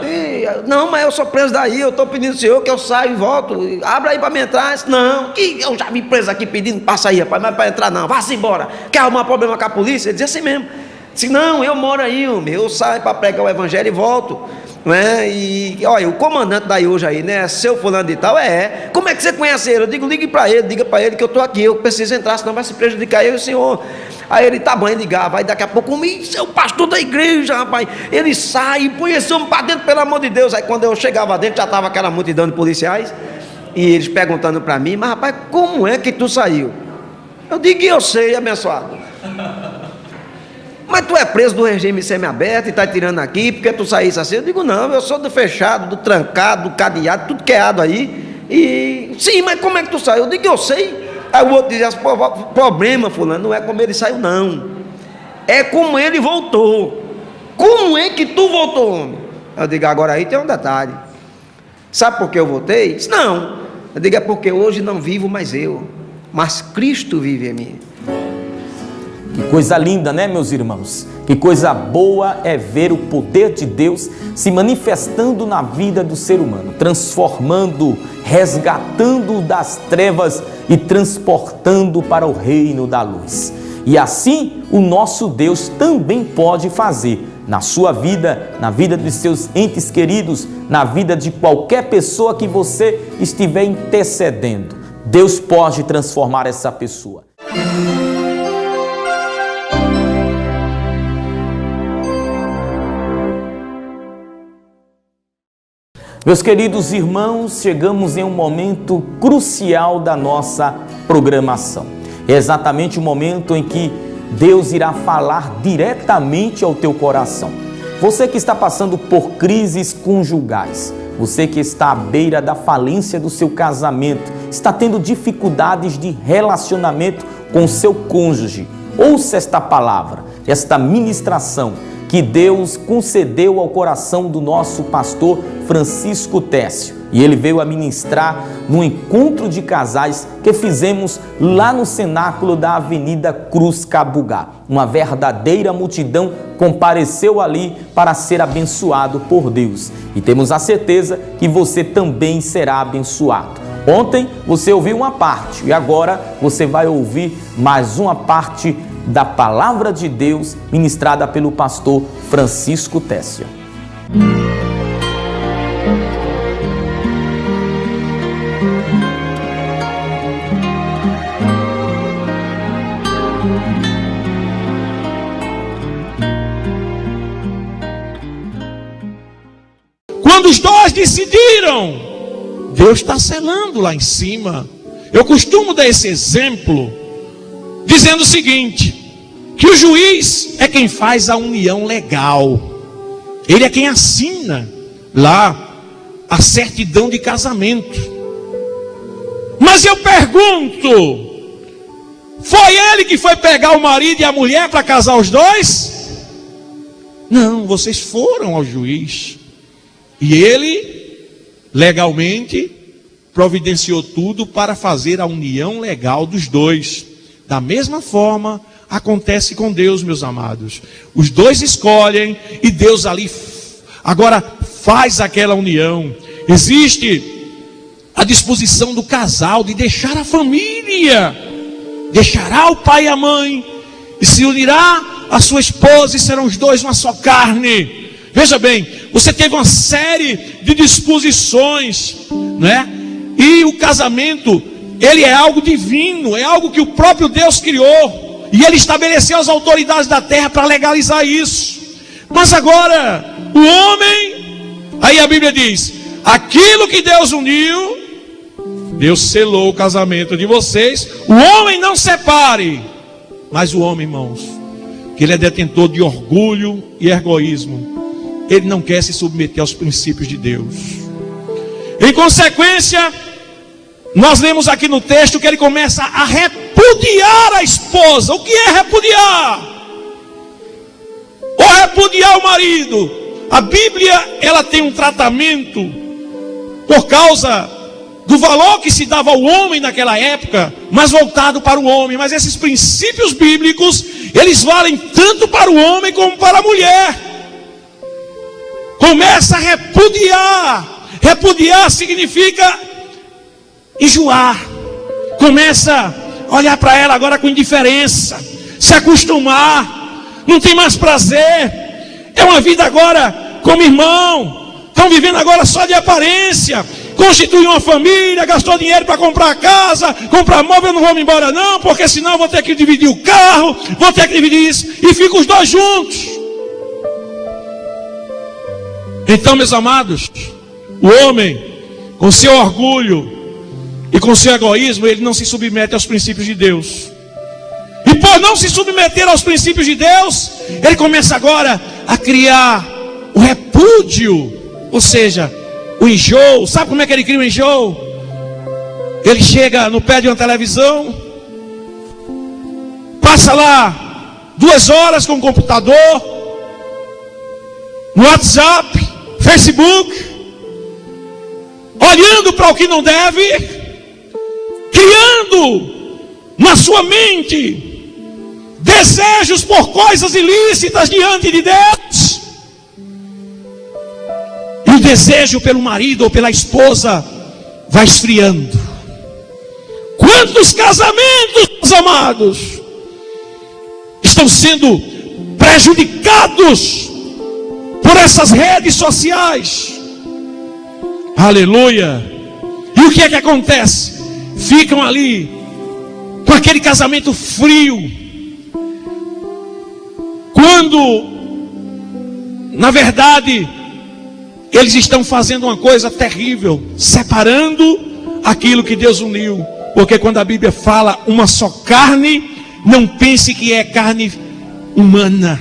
E, não, mas eu sou preso daí, eu estou pedindo ao senhor que eu saia e volto, abre aí para me entrar. Disse, não, que eu já vim preso aqui pedindo, passa aí, rapaz, mas para entrar não, vá-se embora, quer arrumar problema com a polícia? Ele dizia assim mesmo, disse, não, eu moro aí, homem, eu saio para pregar o evangelho e volto, não é? E olha, o comandante daí hoje aí, né, seu fulano de tal, como é que você conhece ele? Eu digo, ligue para ele, diga para ele que eu estou aqui, eu preciso entrar, senão vai se prejudicar eu e o senhor. Aí ele, tá bom, ele ligava, aí daqui a pouco, seu pastor da igreja, rapaz, ele sai e põe esse homem para dentro, pelo amor de Deus. Aí quando eu chegava dentro, já estava aquela multidão de policiais, e eles perguntando para mim, mas rapaz, como é que tu saiu? Eu digo, eu sei, abençoado. Mas tu é preso do regime semiaberto e está tirando aqui, porque tu saísse assim? Eu digo, não, eu sou do fechado, do trancado, do cadeado, tudo queado aí, e sim, mas como é que tu saiu? Eu digo, eu sei. Aí o outro dizia, problema, fulano, não é como ele saiu, não, é como ele voltou. Como é que tu voltou, homem? Eu digo, agora aí tem um detalhe, sabe por que eu voltei? Disse, não, eu digo, é porque hoje não vivo mais eu, mas Cristo vive em mim. Que coisa linda, né, meus irmãos? Que coisa boa é ver o poder de Deus se manifestando na vida do ser humano, transformando, resgatando das trevas e transportando para o reino da luz. E assim o nosso Deus também pode fazer na sua vida, na vida dos seus entes queridos, na vida de qualquer pessoa que você estiver intercedendo. Deus pode transformar essa pessoa. Meus queridos irmãos, chegamos em um momento crucial da nossa programação. É exatamente o momento em que Deus irá falar diretamente ao teu coração. Você que está passando por crises conjugais, você que está à beira da falência do seu casamento, está tendo dificuldades de relacionamento com o seu cônjuge, ouça esta palavra, esta ministração que Deus concedeu ao coração do nosso pastor Francisco Técio. E ele veio a ministrar no encontro de casais que fizemos lá no cenáculo da Avenida Cruz Cabugá. Uma verdadeira multidão compareceu ali para ser abençoado por Deus. E temos a certeza que você também será abençoado. Ontem você ouviu uma parte e agora você vai ouvir mais uma parte da palavra de Deus ministrada pelo pastor Francisco Técio. Quando os dois decidiram, Deus está selando lá em cima. Eu costumo dar esse exemplo dizendo o seguinte, que o juiz é quem faz a união legal, ele é quem assina lá a certidão de casamento. Mas eu pergunto, foi ele que foi pegar o marido e a mulher para casar os dois? Não, vocês foram ao juiz e ele legalmente providenciou tudo para fazer a união legal dos dois. Da mesma forma, acontece com Deus, meus amados. Os dois escolhem e Deus ali agora faz aquela união. Existe a disposição do casal de deixar a família, deixará o pai e a mãe e se unirá a sua esposa e serão os dois uma só carne. Veja bem, você teve uma série de disposições, né? E o casamento, ele é algo divino, é algo que o próprio Deus criou, e ele estabeleceu as autoridades da terra para legalizar isso. Mas agora, o homem, aí a Bíblia diz, aquilo que Deus uniu, Deus selou o casamento de vocês, o homem não separe. Mas o homem, irmãos, que ele é detentor de orgulho e egoísmo, ele não quer se submeter aos princípios de Deus. Em consequência, nós lemos aqui no texto que ele começa a repudiar a esposa. O que é repudiar? Ou repudiar o marido? A Bíblia, ela tem um tratamento por causa do valor que se dava ao homem naquela época, mas voltado para o homem. Mas esses princípios bíblicos, eles valem tanto para o homem como para a mulher. Começa a repudiar. Repudiar significa enjoar. Começa a olhar para ela agora com indiferença, se acostumar, não tem mais prazer. É uma vida agora como irmão, estão vivendo agora só de aparência. Constitui uma família, gastou dinheiro para comprar casa, comprar móvel, eu não vou me embora não, porque senão vou ter que dividir o carro, vou ter que dividir isso, e ficam os dois juntos. Então, meus amados, o homem, com seu orgulho e com seu egoísmo, ele não se submete aos princípios de Deus. E por não se submeter aos princípios de Deus, ele começa agora a criar o repúdio, ou seja, o enjoo. Sabe como é que ele cria o enjoo? Ele chega no pé de uma televisão, passa lá 2 horas com o computador, no WhatsApp, Facebook, olhando para o que não deve, criando na sua mente desejos por coisas ilícitas diante de Deus. E o desejo pelo marido ou pela esposa vai esfriando. Quantos casamentos, meus amados, estão sendo prejudicados por essas redes sociais? Aleluia! E o que é que acontece? Ficam ali com aquele casamento frio, quando na verdade eles estão fazendo uma coisa terrível, separando aquilo que Deus uniu. Porque quando a Bíblia fala uma só carne, não pense que é carne humana.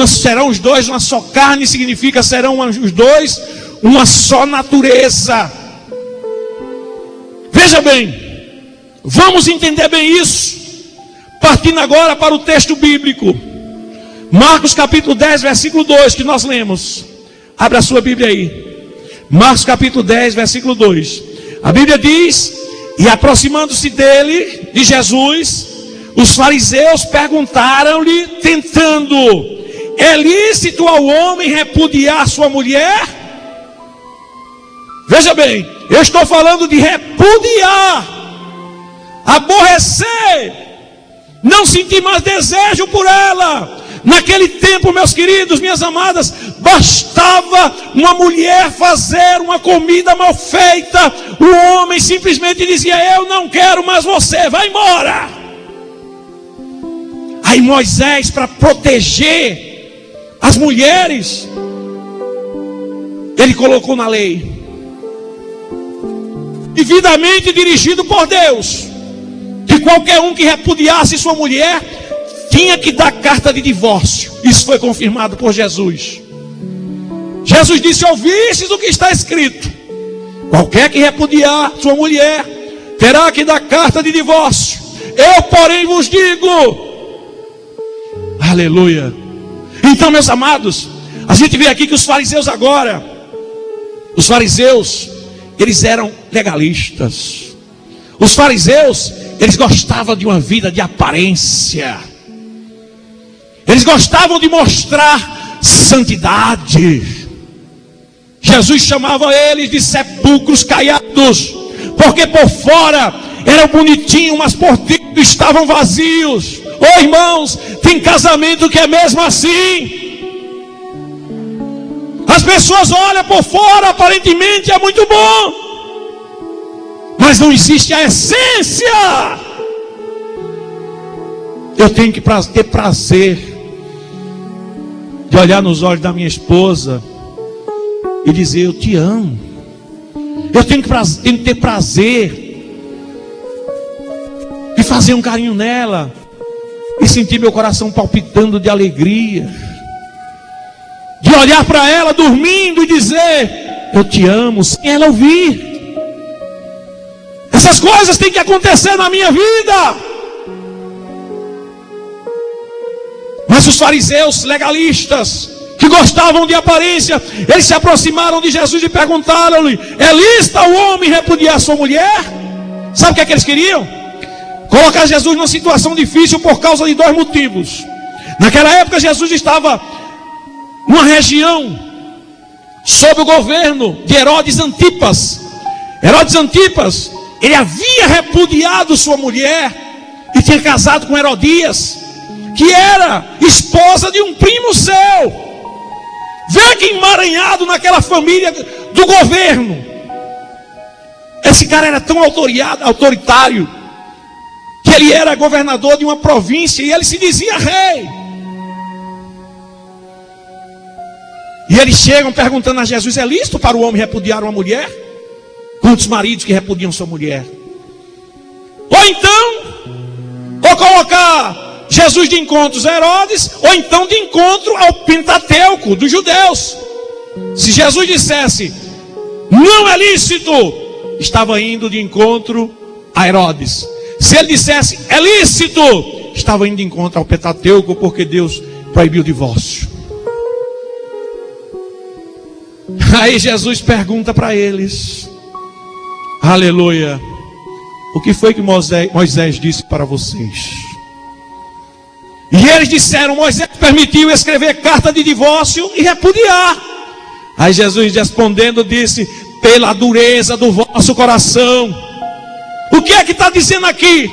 Serão os dois uma só carne, significa serão os dois uma só natureza. Veja bem, vamos entender bem isso, partindo agora para o texto bíblico. Marcos capítulo 10, versículo 2, que nós lemos. Abra a sua Bíblia aí. Marcos capítulo 10, versículo 2. A Bíblia diz: e aproximando-se dele, de Jesus, os fariseus perguntaram-lhe, tentando: é lícito ao homem repudiar sua mulher? Veja bem, eu estou falando de repudiar, aborrecer, não sentir mais desejo por ela. Naquele tempo, meus queridos, minhas amadas, bastava uma mulher fazer uma comida mal feita, o homem simplesmente dizia: eu não quero mais você, vai embora. Aí Moisés, para proteger as mulheres, ele colocou na lei, devidamente dirigido por Deus, que qualquer um que repudiasse sua mulher tinha que dar carta de divórcio. Isso foi confirmado por Jesus. Jesus disse: ouvistes o que está escrito: qualquer que repudiar sua mulher terá que dar carta de divórcio. Eu, porém, vos digo. Aleluia. Então, meus amados, a gente vê aqui que os fariseus agora, eles eram legalistas. Os fariseus, eles gostavam de uma vida de aparência. Eles gostavam de mostrar santidade. Jesus chamava eles de sepulcros caiados, porque por fora eram bonitinhos, mas por dentro estavam vazios. Ô irmãos, tem casamento que é mesmo assim. As pessoas olham por fora, aparentemente é muito bom, mas não existe a essência. Eu tenho que ter prazer de olhar nos olhos da minha esposa e dizer: eu te amo. Eu tenho que ter prazer de fazer um carinho nela e sentir meu coração palpitando de alegria, de olhar para ela dormindo e dizer: eu te amo, sem ela ouvir. Essas coisas têm que acontecer na minha vida. Mas os fariseus legalistas, que gostavam de aparência, eles se aproximaram de Jesus e perguntaram-lhe: é lícito ao homem repudiar sua mulher? Sabe o que é que eles queriam? Colocar Jesus numa situação difícil por causa de dois motivos. Naquela época Jesus estava numa região sob o governo de Herodes Antipas. Herodes Antipas, ele havia repudiado sua mulher e tinha casado com Herodias, que era esposa de um primo seu. Vê que emaranhado naquela família do governo. Esse cara era tão autoritário, que ele era governador de uma província e ele se dizia rei. E eles chegam perguntando a Jesus: é lícito para o homem repudiar uma mulher? Quantos maridos que repudiam sua mulher? Ou então, ou colocar Jesus de encontros a Herodes, ou então de encontro ao Pentateuco dos judeus. Se Jesus dissesse não é lícito, estava indo de encontro a Herodes. Se ele dissesse é lícito, estava indo de encontro ao Pentateuco, porque Deus proibiu o divórcio. Aí Jesus pergunta para eles: aleluia, o que foi que Moisés disse para vocês? E eles disseram: Moisés permitiu escrever carta de divórcio e repudiar. Aí Jesus respondendo disse: pela dureza do vosso coração. O que é que está dizendo aqui?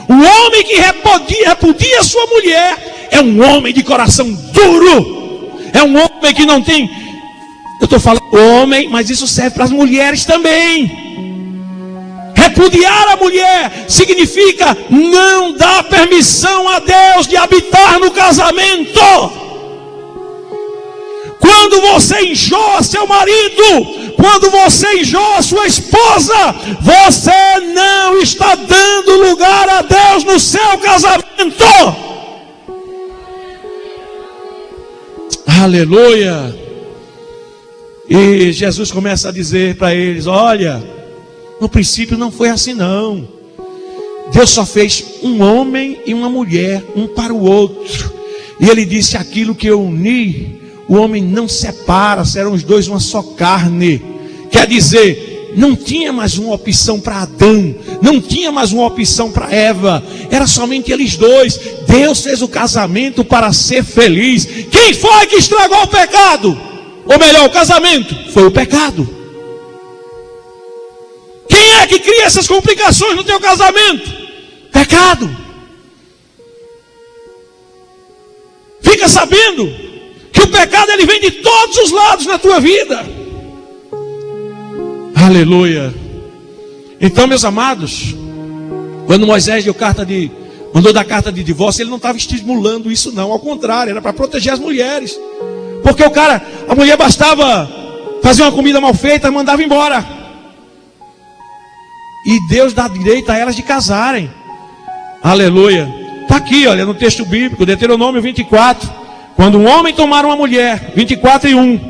O homem que repudia sua mulher é um homem de coração duro. É um homem que não tem... Eu estou falando homem, mas isso serve para as mulheres também. Repudiar a mulher significa não dar permissão a Deus de habitar no casamento. Quando você enjoa seu marido, quando você enjoa sua esposa, você não está dando lugar a Deus no seu casamento. Aleluia. E Jesus começa a dizer para eles: olha, no princípio não foi assim não. Deus só fez um homem e uma mulher, um para o outro. E ele disse: aquilo que eu uni, o homem não separa, serão os dois uma só carne. Quer dizer, não tinha mais uma opção para Adão, não tinha mais uma opção para Eva, era somente eles dois. Deus fez o casamento para ser feliz. Quem foi que estragou o pecado? Ou melhor, o casamento? Foi o pecado. Quem é que cria essas complicações no teu casamento? Pecado. Fica sabendo que o pecado ele vem de todos os lados na tua vida. Aleluia. Então, meus amados, quando Moisés mandou dar carta de divórcio, ele não estava estimulando isso não, ao contrário, era para proteger as mulheres. Porque a mulher bastava fazer uma comida mal feita, mandava embora. E Deus dá direito a elas de casarem. Aleluia. Está aqui, olha, no texto bíblico, Deuteronômio 24. Quando um homem tomar uma mulher, 24:1.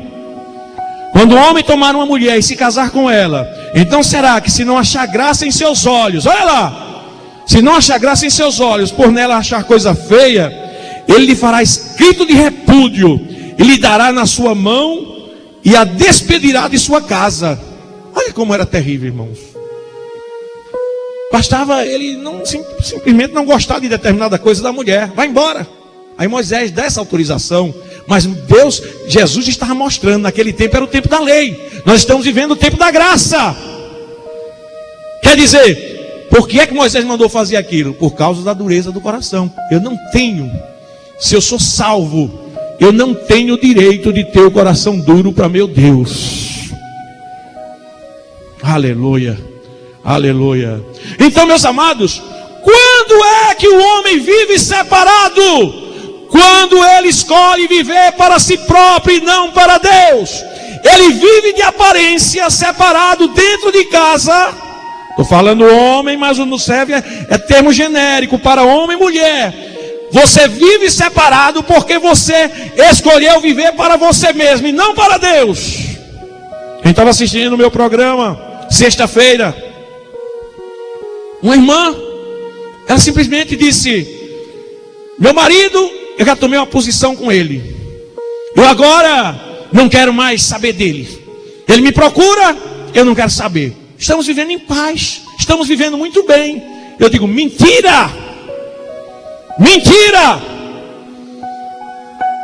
Quando um homem tomar uma mulher e se casar com ela, então será que se não achar graça em seus olhos, olha lá, se não achar graça em seus olhos, por nela achar coisa feia, ele lhe fará escrito de repúdio, e lhe dará na sua mão, e a despedirá de sua casa. Olha como era terrível, irmãos. Bastava ele simplesmente não gostar de determinada coisa da mulher, vai embora. Aí Moisés dá essa autorização. Mas Deus, Jesus estava mostrando, naquele tempo era o tempo da lei. Nós estamos vivendo o tempo da graça. Quer dizer, por que é que Moisés mandou fazer aquilo? Por causa da dureza do coração. Eu não tenho, se eu sou salvo, eu não tenho o direito de ter o coração duro para meu Deus. Aleluia, aleluia. Então, meus amados, quando é que o homem vive separado? Quando ele escolhe viver para si próprio e não para Deus. Ele vive de aparência separado dentro de casa. Estou falando homem, mas o não serve é termo genérico para homem e mulher. Você vive separado porque você escolheu viver para você mesmo e não para Deus. Quem estava assistindo o meu programa sexta-feira, uma irmã, ela simplesmente disse: meu marido, eu já tomei uma posição com ele, eu agora não quero mais saber dele. Ele me procura, eu não quero saber. Estamos vivendo em paz, estamos vivendo muito bem. Eu digo: mentira! Mentira!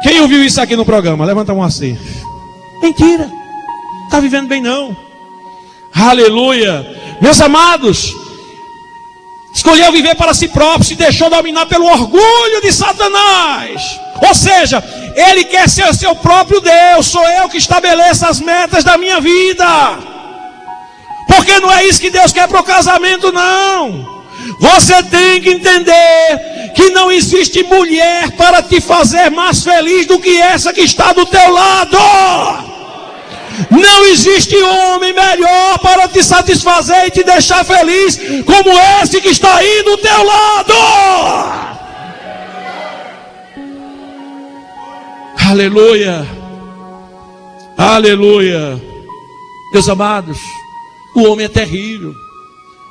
Quem ouviu isso aqui no programa? Levanta a mão assim. Mentira! Não está vivendo bem não. Aleluia! Meus amados, escolheu viver para si próprio, se deixou dominar pelo orgulho de Satanás. Ou seja, ele quer ser o seu próprio Deus. Sou eu que estabeleço as metas da minha vida. Porque não é isso que Deus quer para o casamento, não. Você tem que entender que não existe mulher para te fazer mais feliz do que essa que está do teu lado. Não existe homem melhor para te satisfazer e te deixar feliz como esse que está aí do teu lado. Aleluia. Aleluia. Meus amados, o homem é terrível.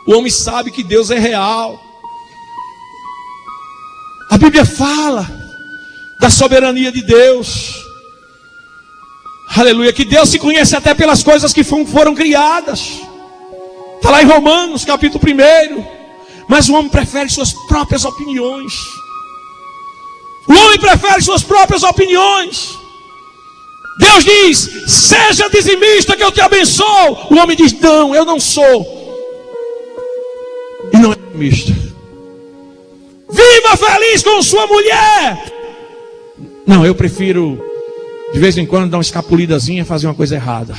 O homem sabe que Deus é real. A Bíblia fala da soberania de Deus. Aleluia, que Deus se conhece até pelas coisas que foram criadas. Está lá em Romanos, capítulo 1. Mas o homem prefere suas próprias opiniões. O homem prefere suas próprias opiniões. Deus diz: seja dizimista que eu te abençoo. O homem diz: não, eu não sou. E não é dizimista. Viva feliz com sua mulher. Não, eu prefiro de vez em quando dar uma escapulidazinha e fazer uma coisa errada.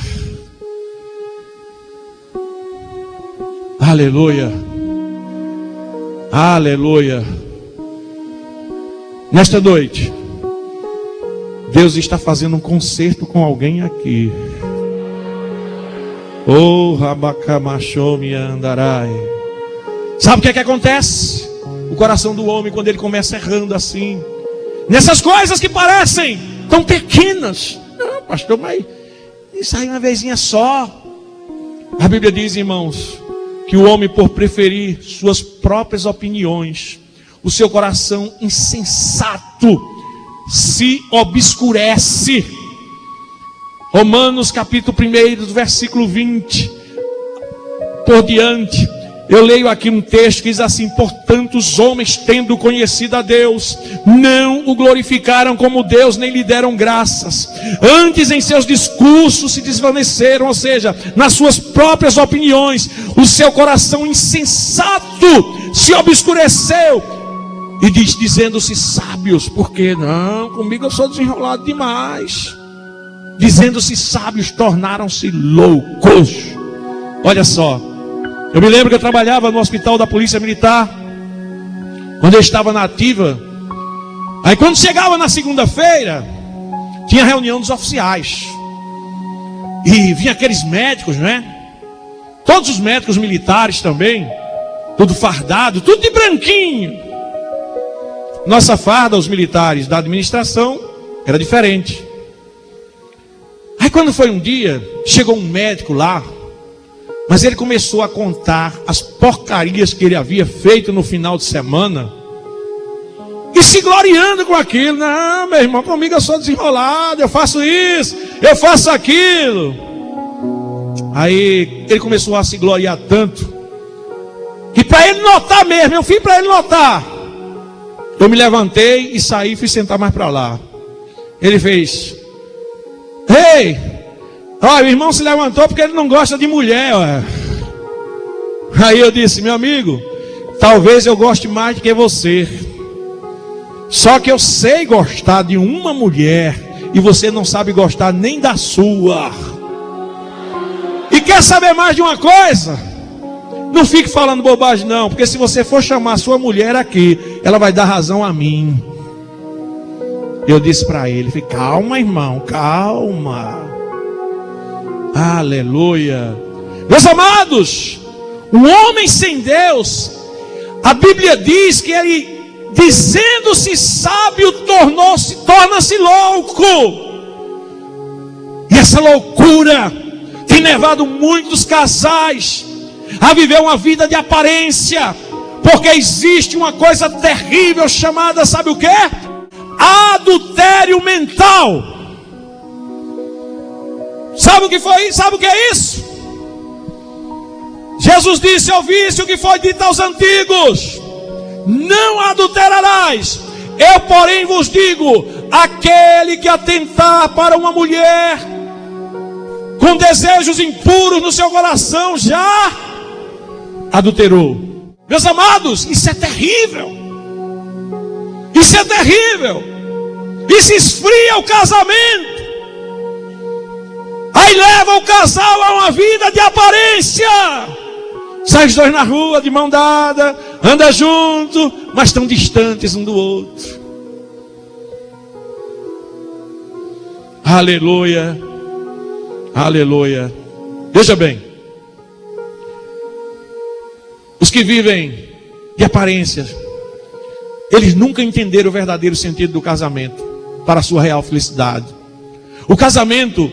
Aleluia. Aleluia. Nesta noite, Deus está fazendo um concerto com alguém aqui. Oh, rabacamachomi andarai. Sabe o que é que acontece? O coração do homem, quando ele começa errando assim, nessas coisas que parecem tão pequenas. Não, pastor, mas isso aí uma vezinha só. A Bíblia diz, irmãos, que o homem, por preferir suas próprias opiniões, o seu coração insensato se obscurece. Romanos capítulo 1, versículo 20 por diante. Eu leio aqui um texto que diz assim: portanto os homens, tendo conhecido a Deus, não o glorificaram como Deus, nem lhe deram graças. Antes em seus discursos se desvaneceram, ou seja, nas suas próprias opiniões, o seu coração insensato se obscureceu. E dizendo-se sábios, porque não, comigo eu sou desenrolado demais. Dizendo-se sábios, tornaram-se loucos. Olha só, eu me lembro que eu trabalhava no hospital da Polícia Militar, quando eu estava na ativa. Aí quando chegava na segunda-feira, tinha reunião dos oficiais. E vinha aqueles médicos, né? Todos os médicos militares também, tudo fardado, tudo de branquinho. Nossa farda, os militares da administração, era diferente. Aí quando foi um dia, chegou um médico lá, mas ele começou a contar as porcarias que ele havia feito no final de semana, e se gloriando com aquilo. Não, meu irmão, comigo eu sou desenrolado, eu faço isso, eu faço aquilo. Aí ele começou a se gloriar tanto, que para ele notar mesmo, eu fui para ele notar, eu me levantei e saí e fui sentar mais para lá. Ele fez: ei, olha, o irmão se levantou porque ele não gosta de mulher. Ué. Aí eu disse: meu amigo, talvez eu goste mais do que você. Só que eu sei gostar de uma mulher e você não sabe gostar nem da sua. E quer saber mais de uma coisa? Não fique falando bobagem não, porque se você for chamar a sua mulher aqui, ela vai dar razão a mim. Eu disse para ele: calma, irmão, calma. Aleluia. Meus amados, um homem sem Deus, a Bíblia diz que ele, dizendo-se sábio, torna-se louco. E essa loucura tem levado muitos casais a viver uma vida de aparência, porque existe uma coisa terrível chamada, sabe o que? Adultério mental. Sabe o que foi isso? Sabe o que é isso? Jesus disse: ouviste o que foi dito aos antigos: não adulterarás. Eu, porém, vos digo: aquele que atentar para uma mulher com desejos impuros no seu coração já adulterou. Meus amados, isso é terrível. Isso é terrível. Isso esfria o casamento. Aí leva o casal a uma vida de aparência. Sai os dois na rua de mão dada, anda junto, mas estão distantes um do outro. Aleluia, aleluia. Veja bem, os que vivem de aparências, eles nunca entenderam o verdadeiro sentido do casamento para a sua real felicidade. O casamento,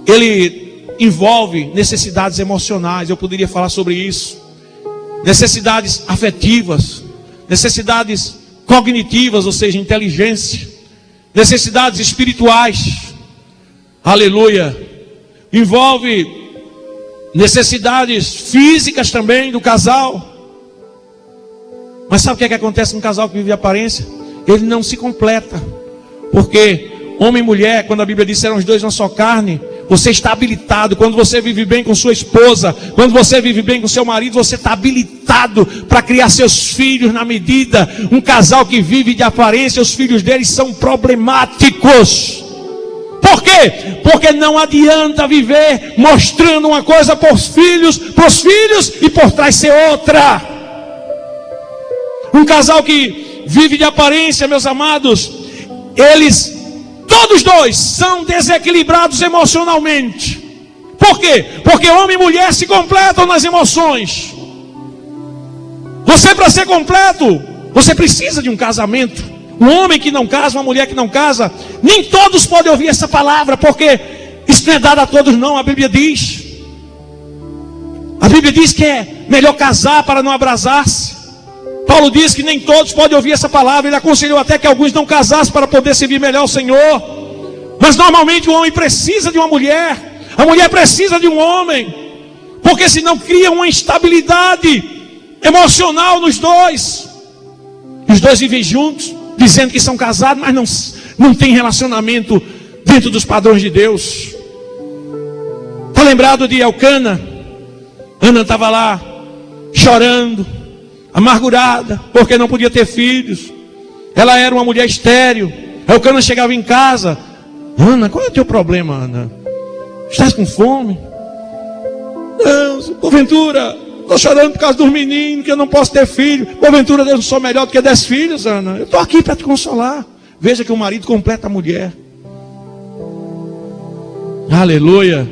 ele envolve necessidades emocionais. Eu poderia falar sobre isso. Necessidades afetivas, necessidades cognitivas, ou seja, inteligência, necessidades espirituais. Aleluia. Envolve necessidades físicas também do casal. Mas sabe o que acontece com um casal que vive de aparência? Ele não se completa. Porque homem e mulher, quando a Bíblia diz serão os dois uma só carne, você está habilitado. Quando você vive bem com sua esposa, quando você vive bem com seu marido, você está habilitado para criar seus filhos na medida. Um casal que vive de aparência, os filhos deles são problemáticos. Por quê? Porque não adianta viver mostrando uma coisa para os filhos e por trás ser outra. Um casal que vive de aparência, meus amados, todos dois são desequilibrados emocionalmente. Por quê? Porque homem e mulher se completam nas emoções. Você, para ser completo, você precisa de um casamento. Um homem que não casa, uma mulher que não casa, nem todos podem ouvir essa palavra, porque isso não é dado a todos não. A Bíblia diz que é melhor casar para não abrasar-se. Paulo diz que nem todos podem ouvir essa palavra. Ele aconselhou até que alguns não casassem para poder servir melhor ao Senhor. Mas normalmente o homem precisa de uma mulher, a mulher precisa de um homem, porque senão cria uma instabilidade emocional nos dois. Os dois vivem juntos, dizendo que são casados, mas não tem relacionamento dentro dos padrões de Deus. Está lembrado de Elcana? Ana estava lá chorando, amargurada, porque não podia ter filhos. Ela era uma mulher estéril. Elcana chegava em casa: Ana, qual é o teu problema, Ana? Estás com fome? Não, porventura, estou chorando por causa dos meninos, que eu não posso ter filho. Porventura, eu não sou melhor do que 10 filhos, Ana. Eu estou aqui para te consolar. Veja que o marido completa a mulher. Aleluia.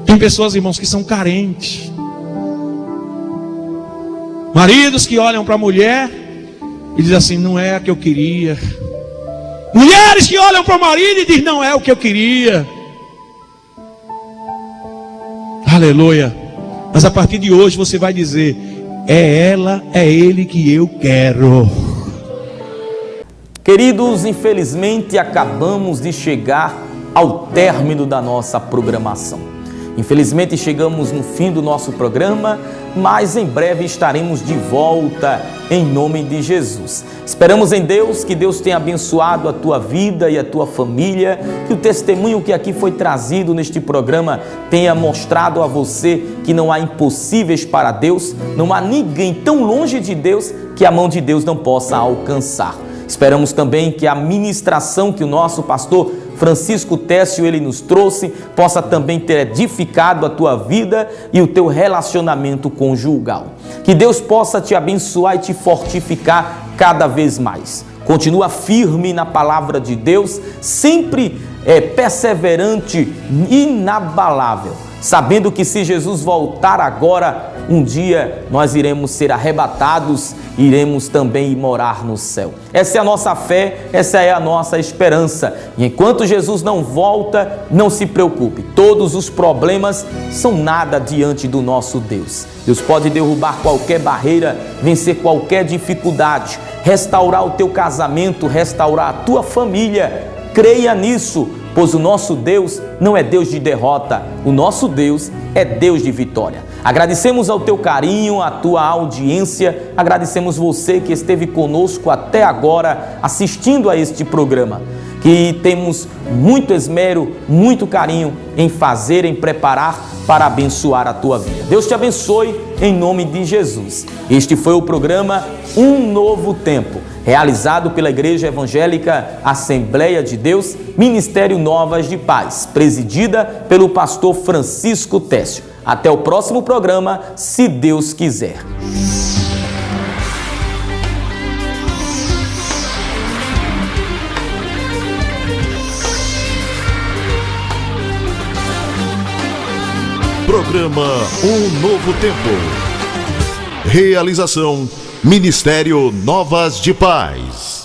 Tem pessoas, irmãos, que são carentes. Maridos que olham para a mulher e dizem assim: não é a que eu queria. Mulheres que olham para o marido e dizem: não é o que eu queria. Aleluia. Mas a partir de hoje você vai dizer: é ela, é ele que eu quero. Queridos, infelizmente acabamos de chegar ao término da nossa programação. Infelizmente chegamos no fim do nosso programa, mas em breve estaremos de volta em nome de Jesus. Esperamos em Deus que Deus tenha abençoado a tua vida e a tua família, que o testemunho que aqui foi trazido neste programa tenha mostrado a você que não há impossíveis para Deus, não há ninguém tão longe de Deus que a mão de Deus não possa alcançar. Esperamos também que a ministração que o nosso pastor Francisco Técio ele nos trouxe possa também ter edificado a tua vida e o teu relacionamento conjugal. Que Deus possa te abençoar e te fortificar cada vez mais. Continua firme na palavra de Deus, sempre perseverante, inabalável. sabendo que se Jesus voltar agora, um dia nós iremos ser arrebatados, iremos também ir morar no céu. Essa é a nossa fé, essa é a nossa esperança. E enquanto Jesus não volta, não se preocupe, todos os problemas são nada diante do nosso Deus. Deus pode derrubar qualquer barreira, vencer qualquer dificuldade, restaurar o teu casamento, restaurar a tua família. Creia nisso, pois o nosso Deus não é Deus de derrota, o nosso Deus é Deus de vitória. Agradecemos ao teu carinho, à tua audiência, agradecemos você que esteve conosco até agora assistindo a este programa, que temos muito esmero, muito carinho em fazer, em preparar para abençoar a tua vida. Deus te abençoe em nome de Jesus. Este foi o programa Um Novo Tempo, realizado pela Igreja Evangélica Assembleia de Deus, Ministério Novas de Paz, presidida pelo pastor Francisco Técio. Até o próximo programa, se Deus quiser. Programa Um Novo Tempo. Realização Ministério Novas de Paz.